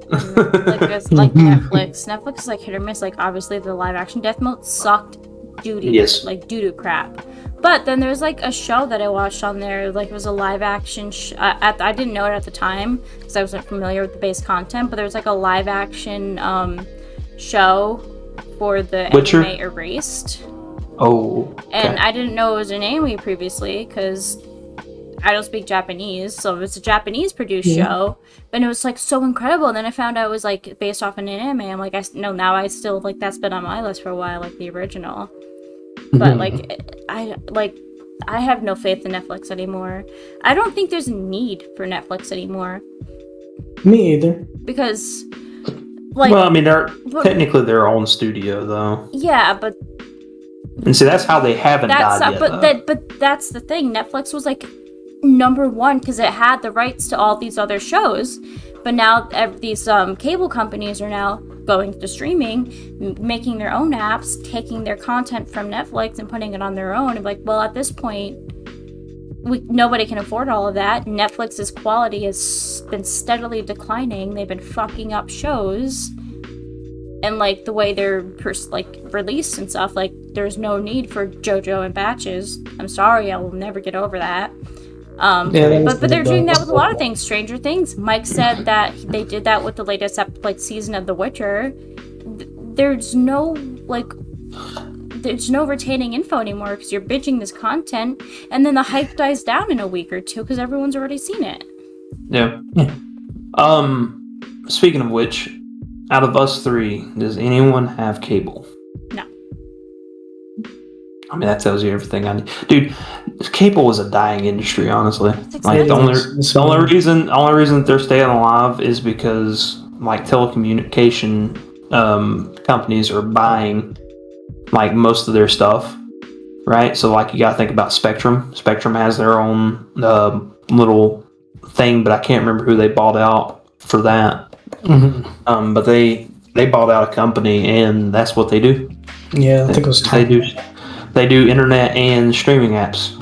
Like Netflix. Netflix is like hit or miss. Like obviously the live action Death Note sucked doo-doo. Yes. Like doo-doo crap. But then there's like a show that I watched on there. Like it was a live action. I didn't know it at the time because I wasn't familiar with the base content. But there was like a live action show for the Witcher? anime Erased. Oh. Okay. And I didn't know it was an anime previously because I don't speak Japanese, so it's a Japanese produced show. But it was like so incredible. And then I found out it was like based off an anime. I'm like, now I still like that's been on my list for a while, like the original. But I have no faith in Netflix anymore. I don't think there's a need for Netflix anymore Me either. because, like, Well, I mean, they're technically their own studio, though. yeah, but And see, that's how they haven't that's died yet. but that's the thing. Netflix was like number one because it had the rights to all these other shows. But now these cable companies are now going to streaming, making their own apps, taking their content from Netflix and putting it on their own. And like, well, at this point, nobody can afford all of that. Netflix's quality has been steadily declining. They've been fucking up shows. And like the way they're released and stuff, like there's no need for JoJo in batches. I'm sorry, I will never get over that. But they're doing that with a lot of things. Stranger Things. Mike said that they did that with the latest season of The Witcher. There's no retaining info anymore because you're binging this content, and then the hype dies down in a week or two because everyone's already seen it. Yeah. Speaking of which, out of us three, does anyone have cable? No. I mean, that tells you everything I need. Dude, cable is a dying industry, honestly. It's Like expensive. the only reason that they're staying alive is because like telecommunication companies are buying like most of their stuff, right? So like you got to think about Spectrum. Spectrum has their own little thing, but I can't remember who they bought out for that. Mm-hmm. But they bought out a company, and that's what they do. Yeah, I think it was They do internet and streaming apps,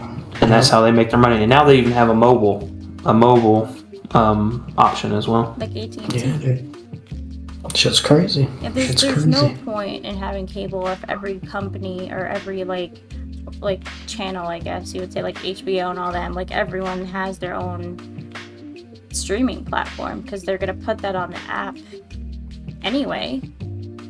and that's how they make their money. And now they even have a mobile option as well. Like AT&T. Yeah, dude. Shit's crazy. Yeah, Shit's there's crazy. no point in having cable if every company or every like channel, I guess you would say, like HBO and all them, like everyone has their own streaming platform because they're gonna put that on the app anyway.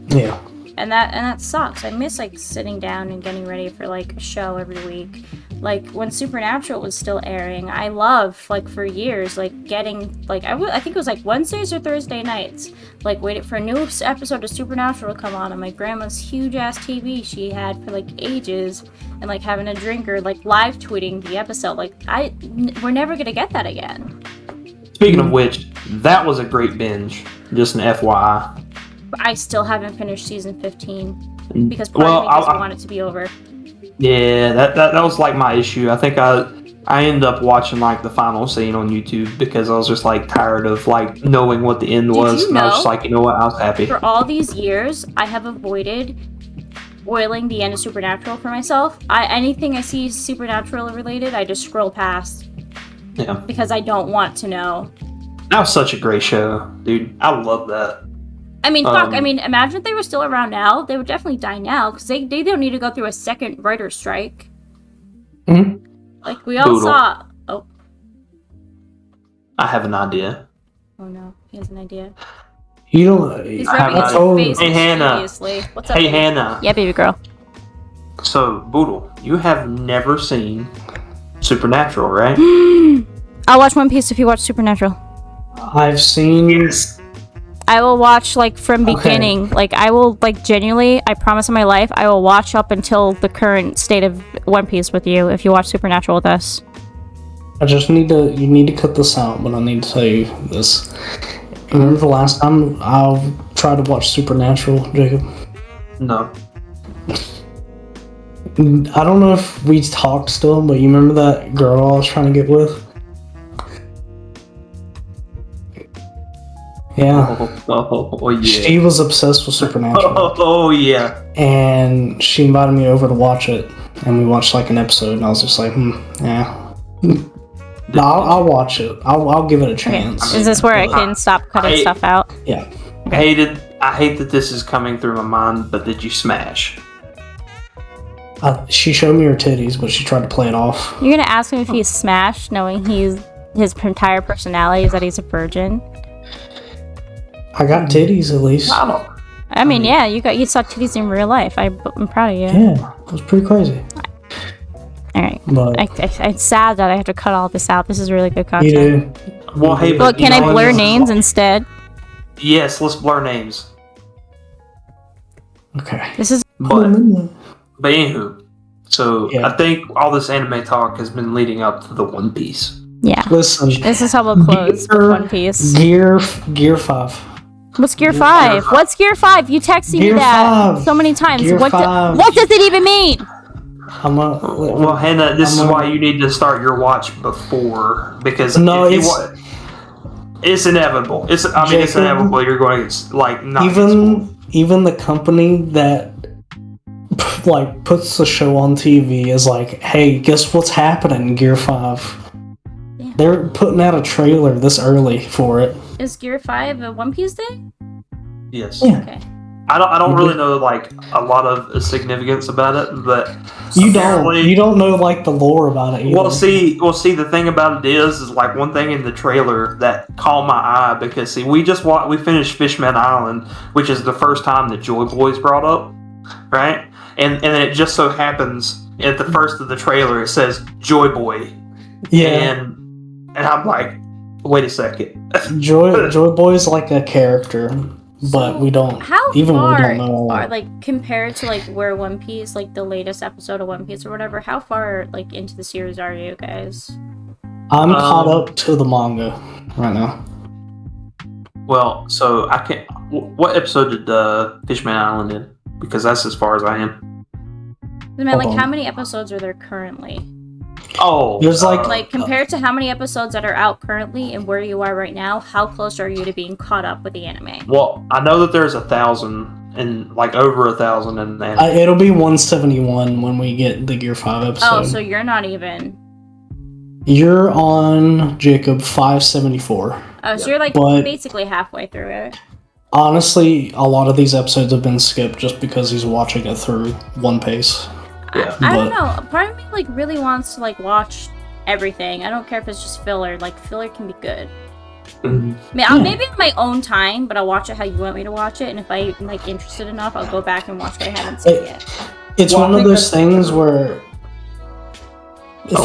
Yeah. And that sucks. I miss like sitting down and getting ready for like a show every week. Like when Supernatural was still airing, I loved like for years like getting like I think it was like Wednesdays or Thursday nights, like waiting for a new episode of Supernatural to come on on my grandma's huge ass TV she had for like ages, and like having a drink or like live tweeting the episode. Like we're never gonna get that again. Speaking of which, that was a great binge. Just an FYI. I still haven't finished season 15 because part of me doesn't want it to be over. Yeah, that was like my issue. I think I ended up watching like the final scene on YouTube because I was just like tired of like knowing what the end was, and I was just like, you know what, I was happy. For all these years, I have avoided spoiling the end of Supernatural for myself. Anything I see Supernatural related, I just scroll past. Yeah. Because I don't want to know. That was such a great show, dude. I love that. I mean, fuck. I mean, imagine if they were still around now. They would definitely die now because they don't need to go through a second writer's strike. Mm-hmm. Like we all saw. Oh. I have an idea. Oh no, he has an idea. You don't. He's rubbing his face Hey Hannah. What's up? Hey baby? Hannah. Yeah, baby girl. So Boodle, you have never seen Supernatural, right? I'll watch One Piece if you watch Supernatural. I've seen. I will watch like from beginning. Like I will like genuinely, I promise on my life, I will watch up until the current state of One Piece with you if you watch Supernatural with us. I just need to. You need to cut this out, but I need to tell you this. Remember the last time I tried to watch Supernatural, Jacob? No. I don't know if we talked still, but you remember that girl I was trying to get with? Yeah. Oh yeah. She was obsessed with Supernatural. Oh yeah. And she invited me over to watch it, and we watched like an episode, and I was just like, yeah. No, I'll watch it. I'll give it a chance. Okay. Is this where I can stop cutting stuff out? Yeah. I hate that this is coming through my mind, but did you smash? She showed me her titties, but she tried to play it off. You're gonna ask him if he's smashed, knowing his entire personality is that he's a virgin. I got titties at least. I mean, yeah, you saw titties in real life. I'm proud of you. Yeah, it was pretty crazy. All right, but it's sad that I have to cut all this out. This is really good content. You do. Well, hey, Well, can I blur names instead? Yes, let's blur names. Okay. This is. But anywho, so Yeah. I think all this anime talk has been leading up to the One Piece. Yeah. Listen. This is how we'll close with One Piece. Gear 5. What's Gear 5? What's Gear 5? You texted me Gear that 5. so many times. Gear What 5. what does it even mean? Well, Hannah, this is why you need to start your watch before, because No, it's inevitable. It's Jacob, inevitable. You're going to like not even the company that like puts the show on TV is like, hey, guess what's happening in Gear 5? Yeah. They're putting out a trailer this early for it. Is Gear 5 a One Piece day? Yes. Yeah. Okay. I don't really know like a lot of significance about it, but You don't know like the lore about it either. Well, see, the thing about it is like one thing in the trailer that caught my eye because see, we finished Fishman Island, which is the first time that Joy Boy's brought up, right? And then it just so happens at the first of the trailer it says Joy Boy, Yeah. and I'm like, wait a second, Joy Boy's like a character, but we don't. How even far we don't know. are like compared to like where One Piece, like the latest episode of One Piece or whatever? How far like into the series are you guys? I'm caught up to the manga right now. Well, so I can't. What episode did Fishman Island in? Because that's as far as I am. I mean, like, how many episodes are there currently? Oh, there's like compared to how many episodes that are out currently and where you are right now, how close are you to being caught up with the anime? Well, I know that there's 1,000 and like over 1,000 in the anime. It'll be 171 when we get the Gear 5 episode. Oh, so you're not even. You're on, Jacob, 574. Oh, so you're like basically halfway through it. Honestly, a lot of these episodes have been skipped just because he's watching it through one pace. Yeah. I don't know. Part of me like really wants to like watch everything. I don't care if it's just filler. Like filler can be good. Mm-hmm. I mean, I'll maybe on my own time, but I'll watch it how you want me to watch it. And if I'm like interested enough, I'll go back and watch what I haven't seen yet. It's one of those things where,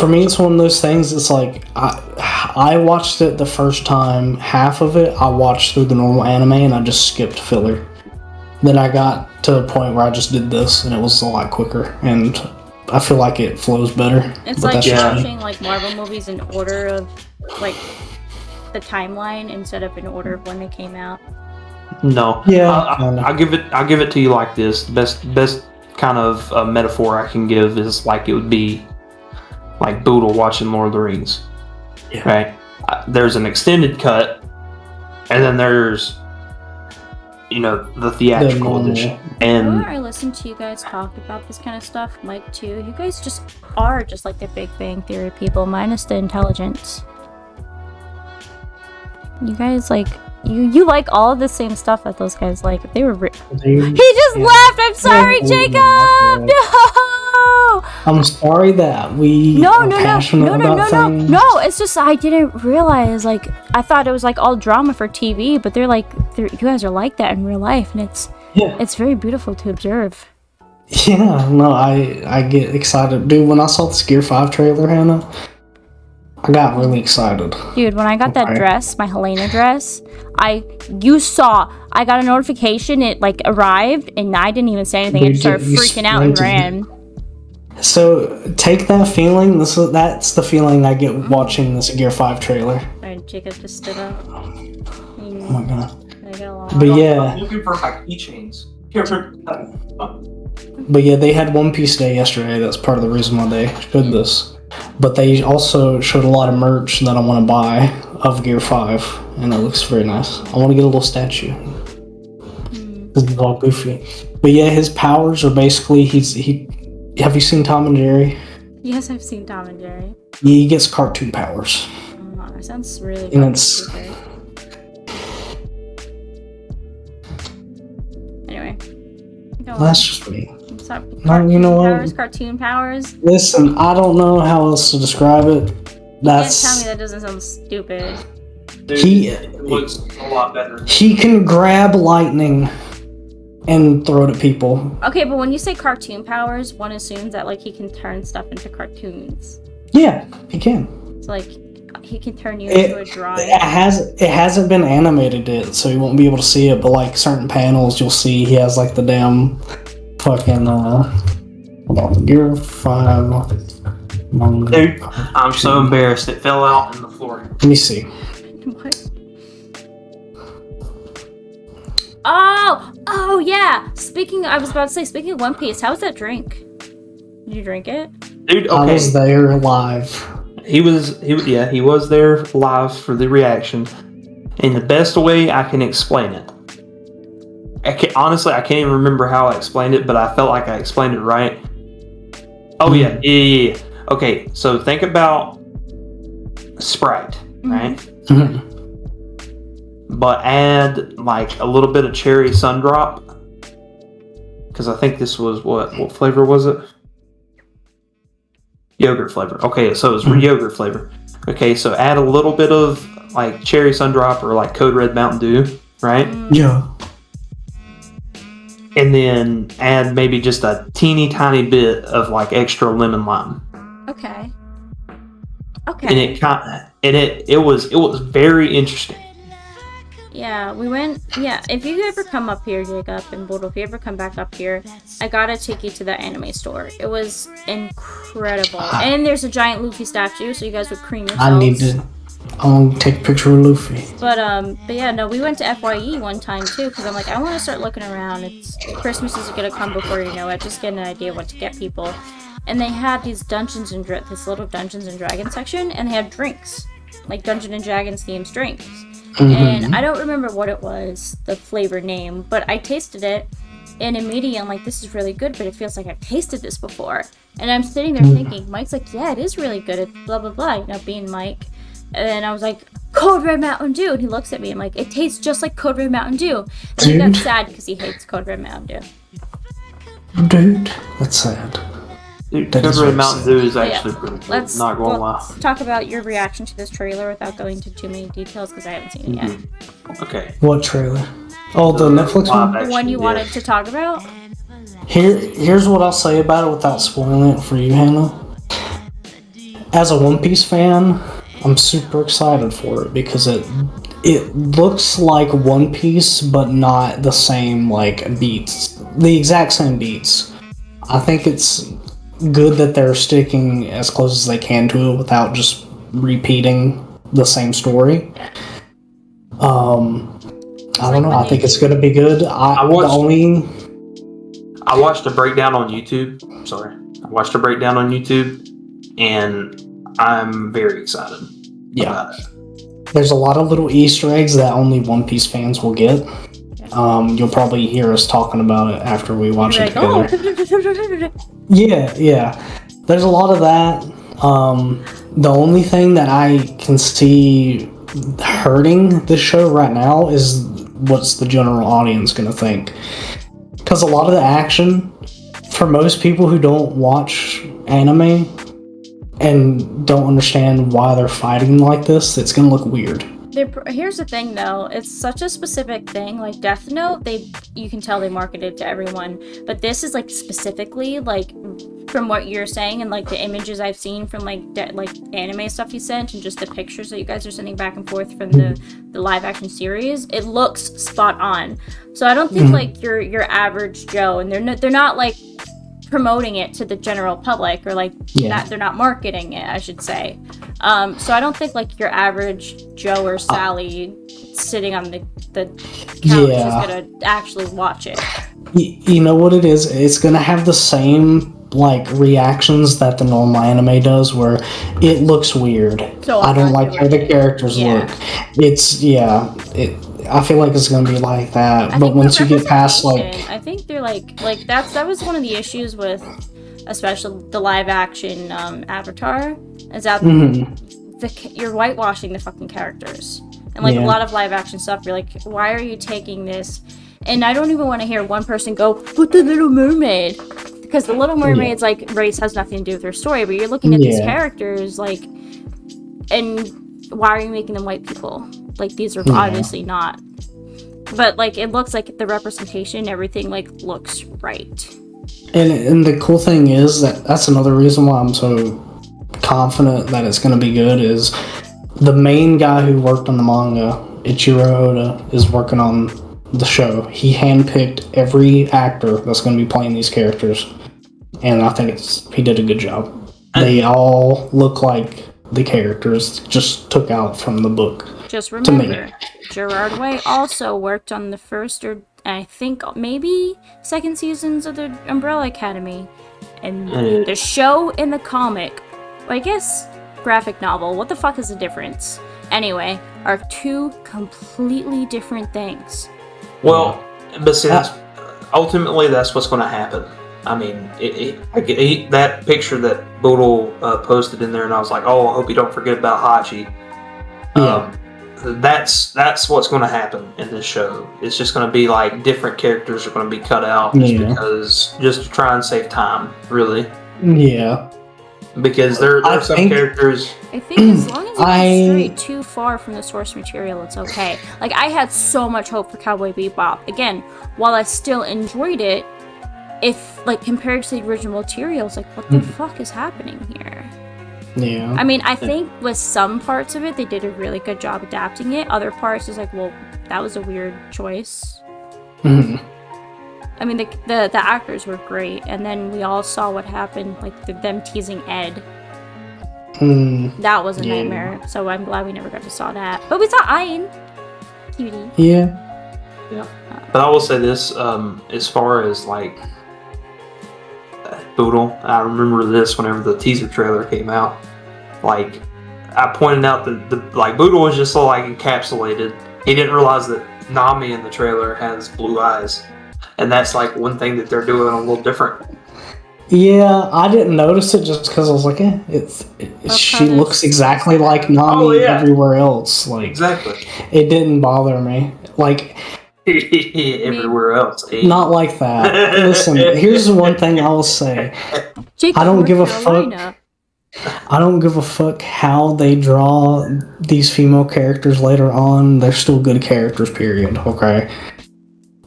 for me, it's one of those things. It's like I watched it the first time. Half of it I watched through the normal anime, and I just skipped filler. Then I got to a point where I just did this, and it was a lot quicker, and I feel like it flows better. It's like watching like Marvel movies in order of like the timeline instead of in order of when they came out. No, yeah, I'll give it to you like this. The best kind of metaphor I can give is like it would be like Boodle watching Lord of the Rings. Yeah. Right? There's an extended cut, and then there's the theatrical edition. And the more I listen to you guys talk about this kind of stuff, Mike too, you guys just are just like the Big Bang Theory people, minus the intelligence. You guys like you like all of the same stuff that those guys like. If they were he just left. I'm sorry, Jacob. No. I'm sorry that we no. Things. It's just I didn't realize. Like I thought it was like all drama for TV, but you guys are like that in real life, and it's very beautiful to observe. Yeah, no, I get excited, dude. When I saw the Gear 5 trailer, Hannah, I got really excited. Dude, when I got that dress, my Helena dress, I got a notification, it like arrived, and I didn't even say anything. I just started freaking out and ran. So take that feeling. That's the feeling I get watching this Gear 5 trailer. Alright, Jacob just stood up. Oh my god. But yeah, I'm looking for like keychains. But yeah, they had One Piece Day yesterday. That's part of the reason why they showed this. But they also showed a lot of merch that I want to buy of Gear 5, and it looks very nice. I want to get a little statue. This is all goofy. But yeah, his powers are basically have you seen Tom and Jerry? Yes, I've seen Tom and Jerry. He gets cartoon powers. Oh, that sounds really and it's anyway. That's just me. You know what? Cartoon powers. Listen, I don't know how else to describe it. That's. You can't tell me that doesn't sound stupid. It looks a lot better. He can grab lightning and throw it at people. Okay, but when you say cartoon powers, one assumes that like he can turn stuff into cartoons. Yeah, he can. So like he can turn you into a drawing. It hasn't been animated yet, so you won't be able to see it. But like certain panels, you'll see he has like the damn fucking hold on, Gear 5. Dude, I'm so embarrassed. It fell out on the floor. Let me see. What? Oh yeah. I was about to say, speaking of One Piece, how was that drink? Did you drink it? Dude, okay. I was there live. He was there live for the reaction. In the best way I can explain it. Honestly, I can't even remember how I explained it, but I felt like I explained it right. Oh yeah. Okay, so think about Sprite, right? Mm-hmm. But add like a little bit of cherry sundrop, because I think this was what flavor was it? Yogurt flavor. Okay, so it was yogurt flavor. Okay, so add a little bit of like cherry sundrop or like Code Red Mountain Dew, right? Yeah. And then add maybe just a teeny tiny bit of like extra lemon lime. Okay. And it was very interesting. Yeah, we went. Yeah, if you ever come up here, Jacob and Boodle, if you ever come back up here, I gotta take you to that anime store. It was incredible. And there's a giant Luffy statue, so you guys would cream yourselves. I need to. I'll take a picture of Luffy. But yeah, no, we went to FYE one time too, because I'm like, I want to start looking around. It's Christmas is gonna come before you know it. Just get an idea what to get people. And they had these this little Dungeons and Dragons section, and they had drinks, like Dungeons and Dragons themed drinks. And I don't remember what it was, the flavor name, but I tasted it, and immediately I'm like, this is really good, but it feels like I've tasted this before. And I'm sitting there thinking, Mike's like, yeah, it is really good, it's blah, blah, blah, you know, being Mike. And then I was like, Code Red Mountain Dew, and he looks at me, I'm like, it tastes just like Code Red Mountain Dew. And he got sad because he hates Code Red Mountain Dew. Dude, that's sad. Code Red Mountain Dew is actually pretty good. Let's lie. talk about your reaction to this trailer without going into too many details because I haven't seen it yet. Okay. What trailer? Oh, the Netflix one? The one you wanted to talk about? Here's what I'll say about it without spoiling it for you, Hannah. As a One Piece fan, I'm super excited for it because it looks like One Piece, but not the same, like, beats. The exact same beats. I think it's good that they're sticking as close as they can to it without just repeating the same story. I don't know. I think it's going to be good. I watched a breakdown on YouTube. Sorry. I watched a breakdown on YouTube, and I'm very excited about it. There's a lot of little Easter eggs that only One Piece fans will get. You'll probably hear us talking about it after we watch it together. Yeah. There's a lot of that. The only thing that I can see hurting this show right now is what's the general audience going to think. Because a lot of the action, for most people who don't watch anime and don't understand why they're fighting like this, it's going to look weird. Here's the thing though, it's such a specific thing, like Death Note, you can tell they marketed to everyone, but this is like specifically, like, from what you're saying and like the images I've seen from like anime stuff you sent and just the pictures that you guys are sending back and forth from the live action series, it looks spot on. So I don't think like your average Joe, and they're not like promoting it to the general public, or like they're not marketing it, I should say. So I don't think like your average Joe or Sally sitting on the couch is gonna actually watch it. You know what it is? It's gonna have the same like reactions that the normal anime does, where it looks weird. So I don't like how the characters look. I feel like it's gonna be like that. But once you get past I think they're like that was one of the issues with, especially the live action Avatar, is that you're whitewashing the fucking characters. And like a lot of live action stuff, you're like, why are you taking this? And I don't even want to hear one person go, "But the Little Mermaid," because the Little Mermaid's like race has nothing to do with her story. But you're looking at these characters like, and why are you making them white people? Like, these are obviously not. But like, it looks like the representation, everything like looks right. And the cool thing is that's another reason why I'm so confident that it's going to be good, is the main guy who worked on the manga, Ichiro Oda, is working on the show. He handpicked every actor that's going to be playing these characters, and I think he did a good job. They all look like the characters just took out from the book. Just remember, Gerard Way also worked on the first, or I think maybe second seasons of the Umbrella Academy, and the show and the comic, I guess graphic novel, what the fuck is the difference? Anyway, are two completely different things. Well, but see, ultimately that's what's going to happen. I mean, that picture that Boodle posted in there, and I was like, oh, I hope you don't forget about Hachi. That's what's going to happen in this show. It's just going to be like different characters are going to be cut out just to try and save time, really. Yeah. Because there are some characters. I think as long as you don't stray too far from the source material, it's okay. Like, I had so much hope for Cowboy Bebop. Again, while I still enjoyed it, if like compared to the original material, it's like, what the fuck is happening here? Yeah. I mean, I think with some parts of it, they did a really good job adapting it. Other parts is like, well, that was a weird choice. Mhm. I mean, the actors were great, and then we all saw what happened, like them teasing Ed. Mm, That was a Yeah. nightmare. So I'm glad we never got to saw that. But we saw Ayn. Cutie. yeah. But I will say this, as far as like Boodle, I remember this whenever the teaser trailer came out. Like, I pointed out that the like Boodle was just so like encapsulated. He didn't realize that Nami in the trailer has blue eyes, and that's like one thing that they're doing a little different. Yeah, I didn't notice it just because I was like, she looks exactly like Nami Oh, yeah. everywhere else. Like, Exactly. it didn't bother me. Like, Everywhere else. not like that. Listen, here's one thing I will say. Jacob, I don't North give a Carolina. I don't give a fuck how they draw these female characters later on. They're still good characters, period. Okay?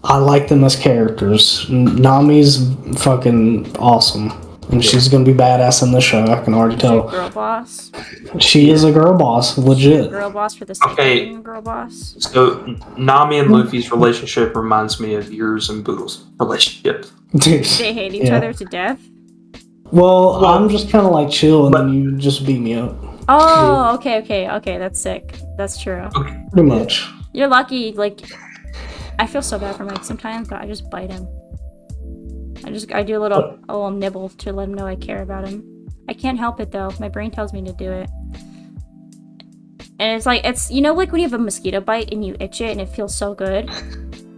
I like them as characters. Nami's fucking awesome. And she's gonna be badass in the show, I can already She's a tell. girl boss. She is a girl boss, legit. Girl boss for the sake Okay. of being a girl boss. So Nami and Luffy's relationship reminds me of yours and Boodle's relationship. Dude. They hate each Yeah. other to death. Well, I'm just kind of like chill, and then you just beat me up. Oh, okay. That's sick. That's true. Pretty much. You're lucky. Like, I feel so bad for Mike sometimes, but I just bite him. I do a little nibble to let him know I care about him. I can't help it though. My brain tells me to do it. And it's like, you know, like when you have a mosquito bite and you itch it and it feels so good?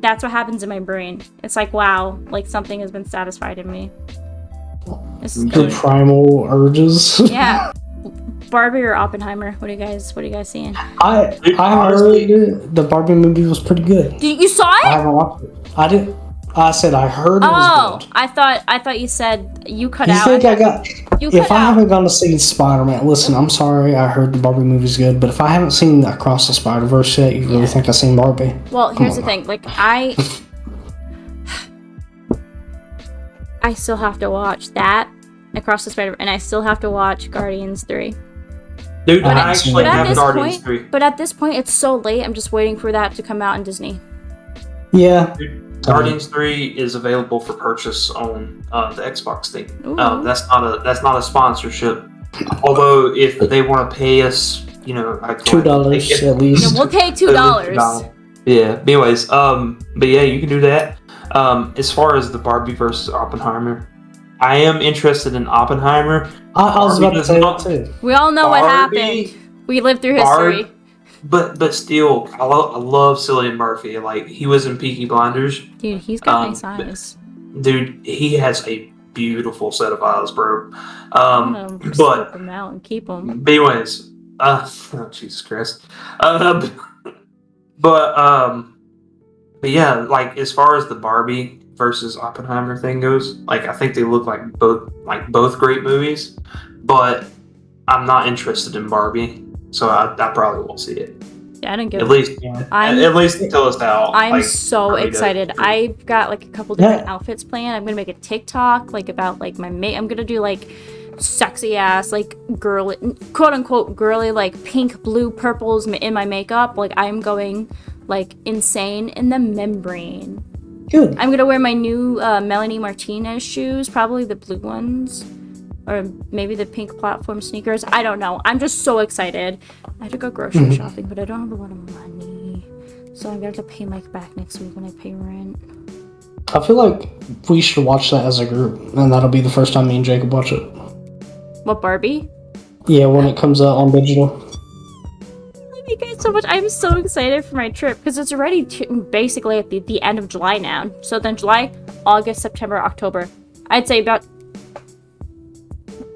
That's what happens in my brain. It's like, wow, like something has been satisfied in me. This is The good. primal urges. Yeah. Barbie or Oppenheimer? What are you guys seeing? I heard the Barbie movie was pretty good. You saw I it? haven't watched it. I didn't. I said I heard it was good. I thought you said you cut You out. think I got? You If cut I out. haven't gone to see Spider-Man, listen, I'm sorry. I heard the Barbie movie's good, but if I haven't seen Across the Spider-Verse yet, you really think I've seen Barbie? Well, here's the on. thing. Like, I still have to watch that Across the Spider, and I still have to watch Guardians 3. Dude, But I actually at have this Guardians point- 3. But at this point, it's so late. I'm just waiting for that to come out in Disney. Yeah. Guardians 3 is available for purchase on the Xbox thing. Ooh. That's not a sponsorship. Although if they want to pay us, you know, like $2 at Yeah, least. we'll pay $2. Yeah. Anyways, but yeah, you can do that. As far as the Barbie versus Oppenheimer, I am interested in Oppenheimer. I was Barbie about to does say not- that too. We all know what Barbie- happened. We lived through history. But still, I love Cillian Murphy. Like, he was in Peaky Blinders. Dude, he's got nice but- eyes. Dude, he has a beautiful set of eyes, bro. I'm gonna But scope them out and keep them. anyways, oh, Jesus Christ. But yeah, like as far as the Barbie versus Oppenheimer thing goes, like I think they look like both great movies, but I'm not interested in Barbie, so I probably won't see it. Yeah, I didn't give At least until it's out. I'm like, so Barbie does. excited. I've got like a couple different outfits planned. I'm gonna make a TikTok like about like my mate. I'm gonna do like sexy ass like girly, quote unquote girly, like pink, blue, purples in my makeup. Like I'm going like insane in the membrane. Good. I'm gonna wear my new Melanie Martinez shoes, probably the blue ones, or maybe the pink platform sneakers. I don't know. I'm just so excited. I had to go grocery shopping, but I don't have a lot of money, so I'm gonna have to pay Mike back next week when I pay rent. I feel like we should watch that as a group, and that'll be the first time me and Jacob watch it. What, Barbie? Yeah, when it comes out on digital. I love you guys so much. I'm so excited for my trip because it's already basically at the end of July now. So then July, August, September, October. I'd say about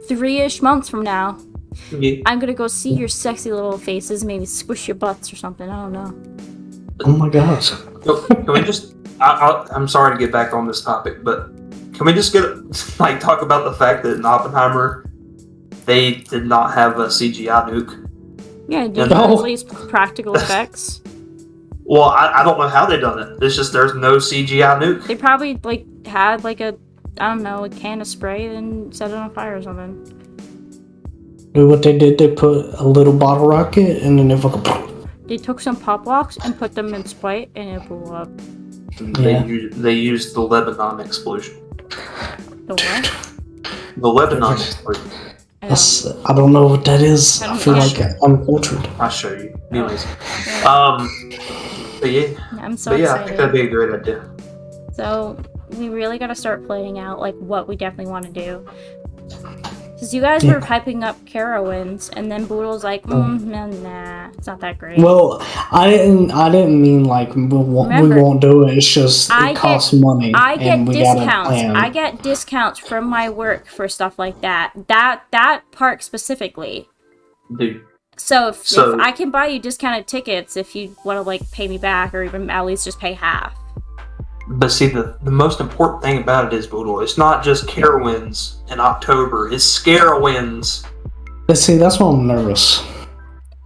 3-ish months from now. Yeah. I'm gonna go see your sexy little faces, maybe squish your butts or something. I don't know. Oh my gosh. Can we just? I'm sorry to get back on this topic, but can we just talk about the fact that in Oppenheimer they did not have a CGI nuke? Yeah, dude, No. at least practical effects. Well, I don't know how they done it. It's just there's no CGI nuke. They probably had a can of spray and set it on fire or something. What they did, they put a little bottle rocket and then it fucking. they took some pop rocks and put them in Sprite, and it blew up. Yeah. They used the Lebanon explosion. The what? The Lebanon explosion. I don't know what that is. I I feel don't like I'm cultured. I'll show you. Anyways. Yeah. But yeah. I'm so But yeah, I excited. think that'd be a great idea. So we really got to start planning out like what we definitely want to do. Because you guys were hyping up Carowinds, and then Boodle's like, nah, it's not that great. Well, I didn't mean like we won't do it. It's just it costs money. I get and we gotta discounts. plan. I get discounts from my work for stuff like that. That park specifically. Dude. So if I can buy you discounted tickets if you want to like pay me back, or even at least just pay half. But see, the most important thing about it is, Boodle, it's not just Carowinds in October, it's Scarowinds. Let's see, that's why I'm nervous.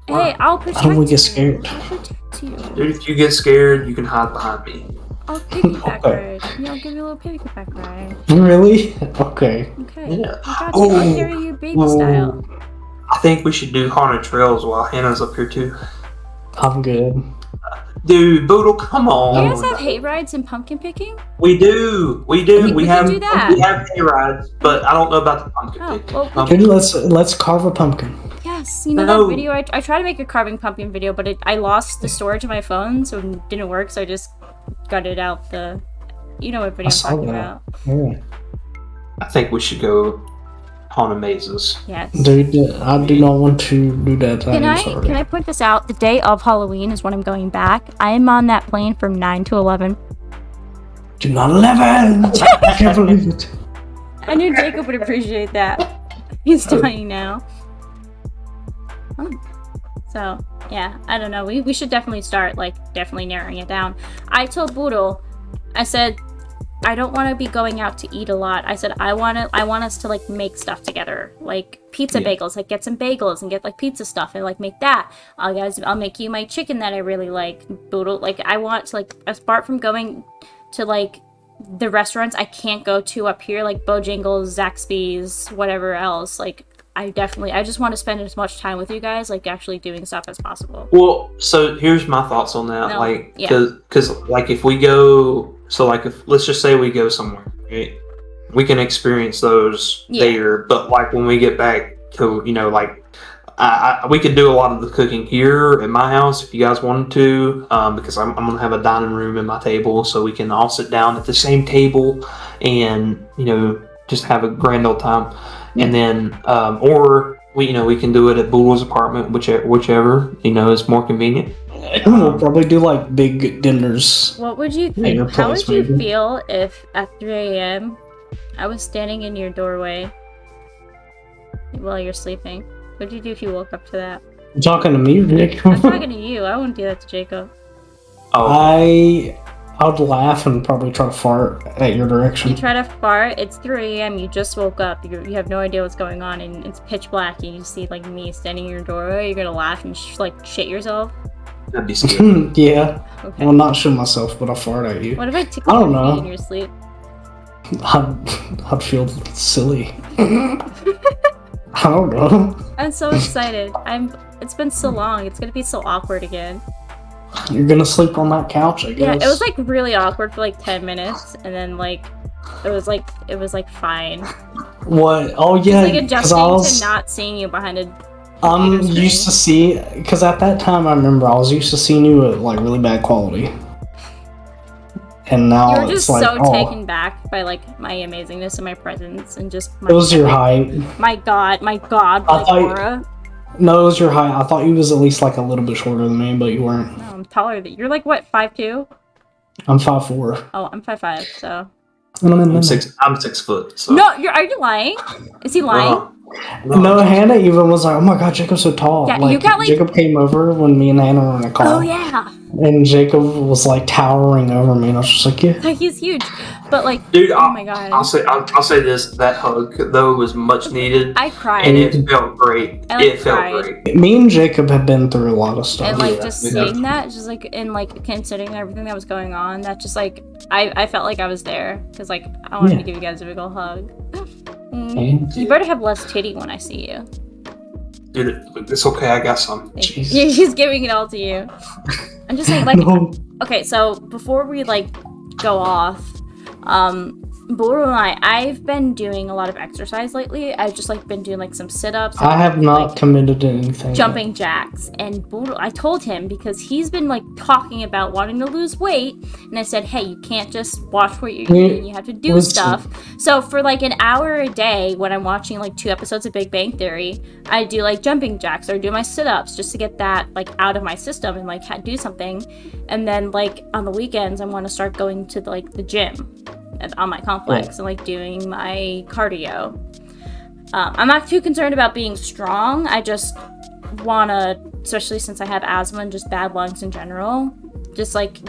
Hey, I'll protect How do we get you. scared? I'll protect you. Dude, if you get scared, you can hide behind me. I'll piggyback Okay. ride. Yeah, I'll give you a little piggyback ride. Really? Okay. Okay. Yeah. I got you. I'll carry you baby style. I think we should do haunted trails while Hannah's up here too. I'm good. Dude, Boodle, come on. You guys have hay rides and pumpkin picking? We do. We We have can do that. we have hay rides, but I don't know about the pumpkin Oh, picking. well, Dude, let's carve a pumpkin. yes. You know No. that video? I tried to make a carving pumpkin video, but I lost the storage of my phone, so it didn't work, so I just gutted out the... You know what video I I'm saw talking that. about. Yeah. I think we should go haunted mazes. Yes. Dude, I do not want to do that. Can I point this out? The day of Halloween is when I'm going back. I am on that plane from 9 to 11. Do not 11! I can't believe it. I knew Jacob would appreciate that. He's dying now. Oh. So, yeah, I don't know. We should definitely start, definitely narrowing it down. I told Boodle, I said, I don't want to be going out to eat a lot. I said, I want us to, make stuff together. Like, pizza bagels. Like, get some bagels and get, pizza stuff and, make that. I'll make you my chicken that I really like. Boodle, I want to, apart from going to, the restaurants I can't go to up here, like Bojangles, Zaxby's, whatever else. I just want to spend as much time with you guys, actually doing stuff as possible. Well, so here's my thoughts on that. No, Because if we go, if let's just say we go somewhere, right? We can experience those there, but when we get back to, we could do a lot of the cooking here at my house if you guys wanted to, because I'm gonna have a dining room in my table, so we can all sit down at the same table and just have a grand old time. And then, or we can do it at Boodle's apartment, whichever is more convenient. We'll probably do big dinners. What would you think? your How place, would you maybe. feel if at 3 a.m. I was standing in your doorway while you're sleeping? What would you do if you woke up to that? You talking to me, Rick? I'm talking to you. I wouldn't do that to Jacob. Oh, I would laugh and probably try to fart at your direction. You try to fart. It's 3 a.m. You just woke up. You have no idea what's going on, and it's pitch black. And you see me standing in your doorway. You're gonna laugh and shit yourself. that'd be scary. Yeah. Okay. Well, not shit myself, but I'll fart at you. What if I tickle I don't your feet know. in your sleep? I'd feel silly. I don't know. I'm so excited. It's been so long. It's gonna be so awkward again. You're gonna sleep on that couch, I guess. Yeah, it was really awkward for 10 minutes, and then it was fine. What? Oh yeah, Just because adjusting to not seeing you behind a I'm computer used screen. to see, because at that time I remember I was used to seeing you at really bad quality, and now You were it's just like, so oh, taken back by my amazingness and my presence and just my it was your height. my god I thought- aura. No, it was your height. I thought you was at least a little bit shorter than me, but you weren't. No, I'm taller than you're. What, 5'2"? I'm 5'4". Oh, I'm 5'5", so I'm 6 foot. So. no. Are you lying? Is he lying? Uh-huh. No, Hannah even was like, "Oh my god, Jacob's so tall." Yeah, you got, Jacob came over when me and Hannah were in a car. Oh yeah, And Jacob was towering over me, and I was just like, "Yeah." he's huge. But Dude, oh my god, I'll say this: that hug though was much needed, I cried. and it felt great. I, It felt cried. great. Me and Jacob have been through a lot of stuff. And Yeah, just we seeing have. that, just and considering everything that was going on, that just I felt like I was there because I wanted Yeah. to give you guys a big ol' hug. And- You better have less titty when I see you. Dude, it's okay. I got some. Jeez. He's giving it all to you. I'm just saying, like, No. okay, so before we like go off, Boru and I've been doing a lot of exercise lately. I've just like been doing like some sit-ups. I have not like, committed to anything. jumping jacks, and Boru, I told him because he's been like talking about wanting to lose weight, and I said, hey, you can't just watch what you're eating, you have to do stuff. So for like an hour a day when I'm watching like 2 episodes of Big Bang Theory, I do like jumping jacks or do my sit-ups just to get that like out of my system and like do something. And then like on the weekends I want to start going to like the gym on my complex and like doing my cardio. I'm not too concerned about being strong. I just want to, especially since I have asthma and just bad lungs in general, just like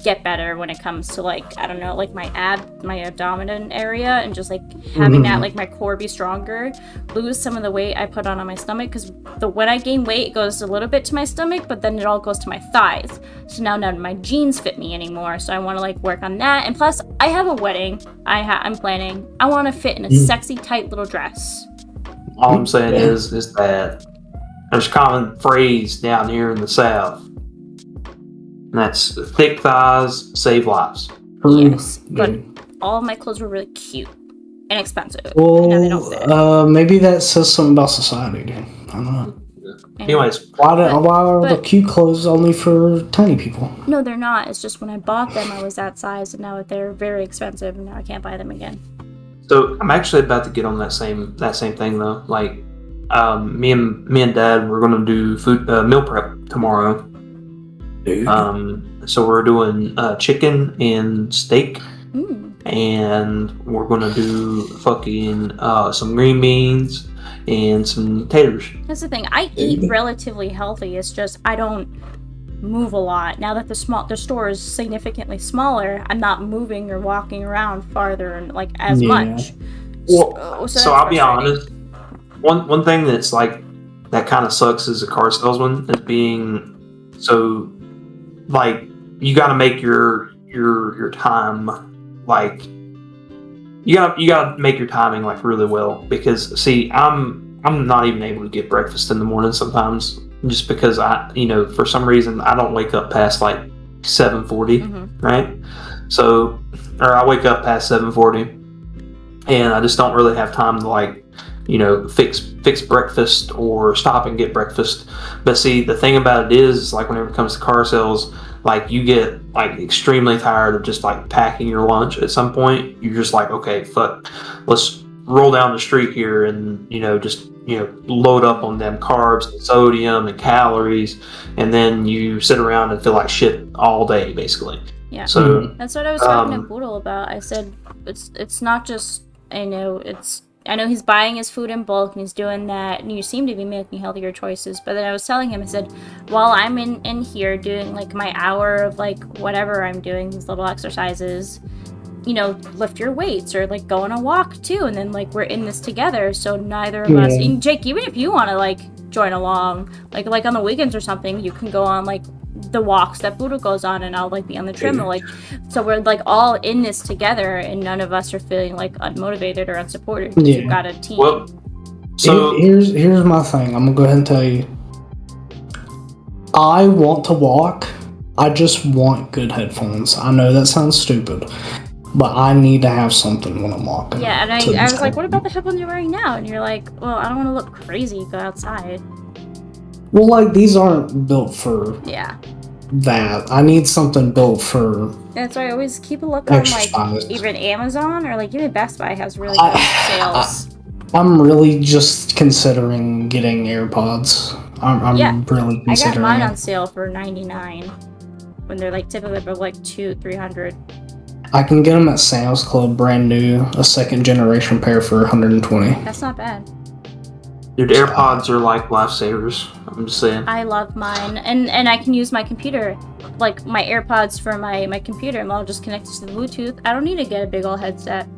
get better when it comes to like, I don't know, like my abdomen area, and just like having that, like my core be stronger, lose some of the weight I put on my stomach, because when I gain weight it goes a little bit to my stomach, but then it all goes to my thighs. So now none of my jeans fit me anymore, so I want to like work on that. And plus I have a wedding I'm planning. I want to fit in a sexy tight little dress. All I'm saying is that there's a common phrase down here in the South, and that's thick thighs save lives. Yes, but all of my clothes were really cute and expensive. Well, and now they don't fit. Maybe that says something about society, dude. I don't know. Anyways, Why are the cute clothes only for tiny people? No, they're not. It's just when I bought them, I was that size, and now they're very expensive, and now I can't buy them again. so I'm actually about to get on that same thing though. Like, me and Dad, we're gonna do meal prep tomorrow. Dude. So we're doing chicken and steak, Mm. and we're gonna do fucking some green beans and some taters. That's the thing. I eat relatively healthy. It's just I don't move a lot. Now that the store is significantly smaller, I'm not moving or walking around farther and like as much. Well, So so I'll be frustrating. honest. One thing that's like that kind of sucks as a car salesman is being so like you got to make your time like you got to make your timing like really well, because see I'm not even able to get breakfast in the morning sometimes, just because for some reason I don't wake up past like 7:40, right? So or I wake up past 7:40, and I just don't really have time to like fix breakfast or stop and get breakfast. But see, the thing about it is like whenever it comes to car sales, like you get like extremely tired of just like packing your lunch. At some point you're just like, okay, fuck, let's roll down the street here and just load up on them carbs and sodium and calories, and then you sit around and feel like shit all day basically. Yeah. So That's what I was talking to Boodle about. I said it's not just I know he's buying his food in bulk and he's doing that, and you seem to be making healthier choices. But then I was telling him, I said, while I'm in here doing like my hour of like whatever I'm doing, these little exercises, lift your weights or like go on a walk too. And then like we're in this together. So neither of us, and Jake, even if you want to like join along, like on the weekends or something, you can go on like the walks that Buddha goes on, and I'll like be on the treadmill, like so we're like all in this together, and none of us are feeling like unmotivated or unsupported because you've got a team. well, so here's my thing. I'm gonna go ahead and tell you. I want to walk. I just want good headphones. I know that sounds stupid, but I need to have something when I'm walking. Yeah, and I was like, what about the headphones you're wearing now? And you're like, well, I don't want to look crazy, go outside. Well, like these aren't built for that. I need something built for. That's why I always keep a look on like even Amazon or like even Best Buy has really good sales. I'm really just considering getting AirPods. I'm really considering. I got mine it. on sale for $99 when they're like typically about like $200-$300. I can get them at Sam's Club, brand new, a second generation pair for $120. That's not bad. dude, AirPods are like lifesavers. I'm just saying. I love mine, and I can use my computer, like my AirPods for my computer, and I'll just connect it to the Bluetooth. I don't need to get a big old headset.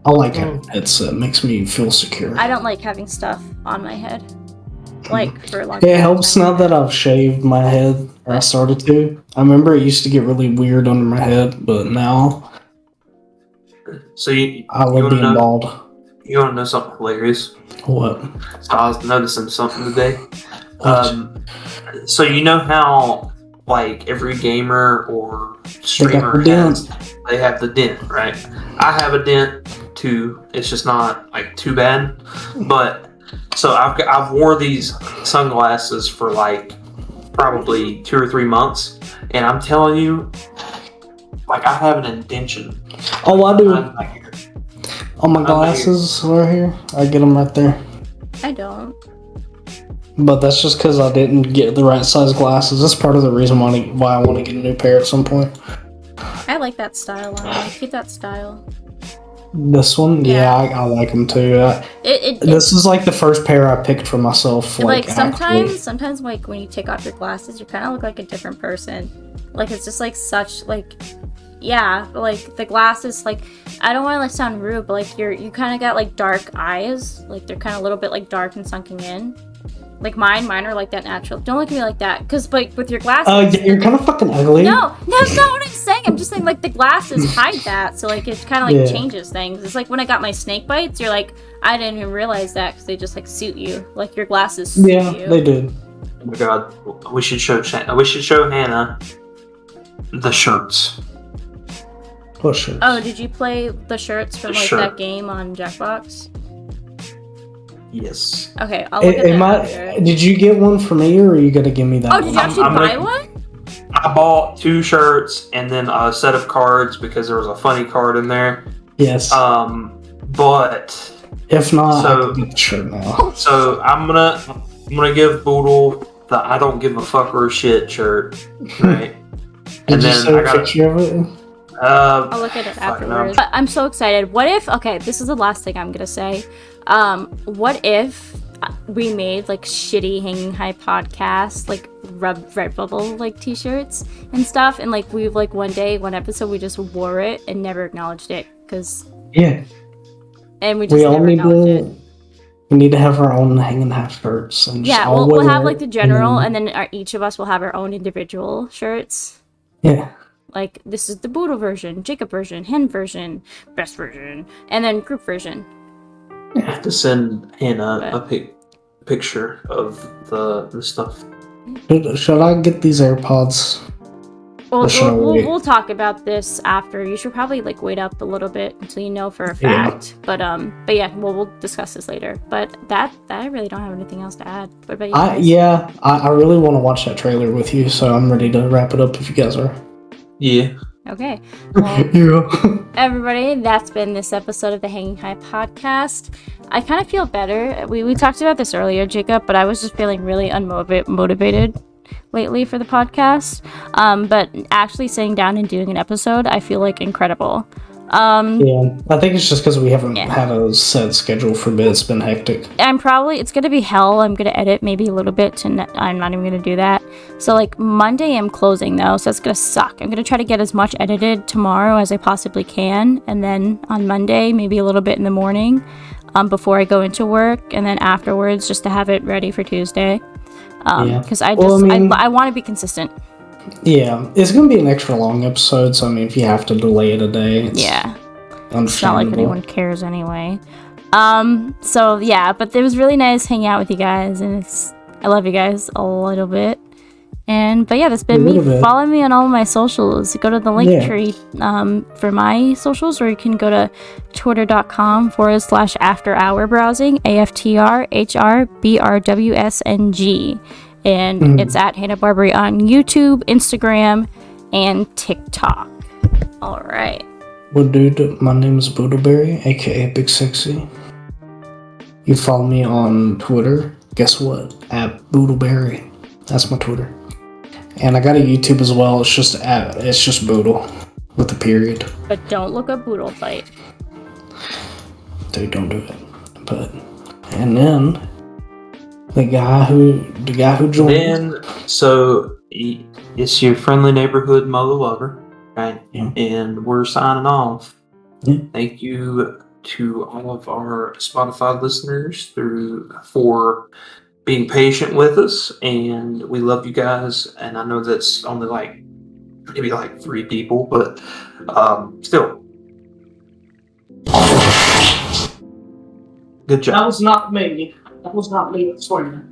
I like having a headset. Makes me feel secure. I don't like having stuff on my head, like for a long. It helps now that I've shaved my head, or I started to. I remember it used to get really weird under my head, but now So I love being bald. You want to know something hilarious? What? So I was noticing something today. What? So you know how like every gamer or streamer the they have the dent, right? I have a dent too. It's just not like too bad. But so I've wore these sunglasses for like probably 2 or 3 months, and I'm telling you, like I have an indention. Oh, I do. Back here. On my glasses right here. I get them right there. I don't. But that's just because I didn't get the right size glasses. That's part of the reason why I want to get a new pair at some point. I like that style on it. Keep that style. This one? Yeah, I like them too. This is like the first pair I picked for myself. Like sometimes like when you take off your glasses, you kind of look like a different person. Like it's just like such like, yeah, like the glasses, like I don't want to like sound rude, but like you kind of got like dark eyes, like they're kind of a little bit like dark and sunken in. Like mine are like that natural. Don't look at me like that, because like with your glasses. Yeah, you're kind of fucking ugly. No, that's not what I'm saying. I'm just saying like the glasses hide that, so like it kind of like changes things. It's like when I got my snake bites, you're like, I didn't even realize that because they just like suit you. Like your glasses suit you. Yeah, they did. Oh my god, we should show Hannah the shirts. What shirts? Oh, did you play the shirts from like that game on Jackbox? Yes. Okay, I'll look at that after. Did you get one for me, or are you gonna give me that? Oh, did you actually buy one? I bought 2 shirts and then a set of cards because there was a funny card in there. Yes. But if not, I can get the shirt now. So I'm gonna give Boodle the I don't give a fuck or a shit shirt, right? And then I got a picture of it. I'll look at it afterwards. But I'm so excited. What if? Okay, this is the last thing I'm gonna say. What if we made like shitty Hanging High podcast, like Redbubble like t-shirts and stuff, and like we've like one episode we just wore it and never acknowledged it because and we just never acknowledged it. We need to have our own Hanging High shirts. And yeah, we'll have like the general, and then each of us will have our own individual shirts. Yeah. Like this is the Boodle version, Jacob version, Hen version, Best version, and then group version. I have to send Hannah a picture of the stuff. Should I get these AirPods? We'll talk about this after. You should probably like wait up a little bit until you know for a fact. But yeah, we'll discuss this later. But that I really don't have anything else to add. What about you guys? I really want to watch that trailer with you, so I'm ready to wrap it up if you guys are. Yeah. Okay. Well, everybody, that's been this episode of the Hanging High podcast. I kind of feel better. We talked about this earlier, Jacob, but I was just feeling really unmotivated lately for the podcast. But actually sitting down and doing an episode, I feel like incredible. Yeah, I think it's just because we haven't had a set schedule for a bit. It's been hectic. It's gonna be hell. I'm gonna edit maybe a little bit. I'm not even gonna do that. So like Monday I'm closing though, so it's gonna suck. I'm gonna try to get as much edited tomorrow as I possibly can, and then on Monday maybe a little bit in the morning, before I go into work, and then afterwards just to have it ready for Tuesday. Because I want to be consistent. Yeah, it's gonna be an extra long episode, so I mean, if you have to delay it a day, it's not like anyone cares anyway. So yeah, but it was really nice hanging out with you guys, and I love you guys a little bit. But yeah, that's been me. Follow me on all my socials. Go to the link tree for my socials, or you can go to twitter.com/afterhourbrowsing, AFTRHRBRWSNG. And it's at Hannah Barbary on YouTube, Instagram, and TikTok. All right. Well, dude, my name is Boodleberry, aka Big Sexy. You follow me on Twitter. Guess what? At Boodleberry. That's my Twitter. And I got a YouTube as well. It's just Boodle with a period. But don't look up Boodle Fight. Dude, don't do it. And then the guy who joined. Then so it's your friendly neighborhood mother lover, right? Yeah. And we're signing off. Yeah. Thank you to all of our Spotify listeners for being patient with us, and we love you guys. And I know that's only maybe 3 people, but still. Good job. That was not me. That was not me, I swear.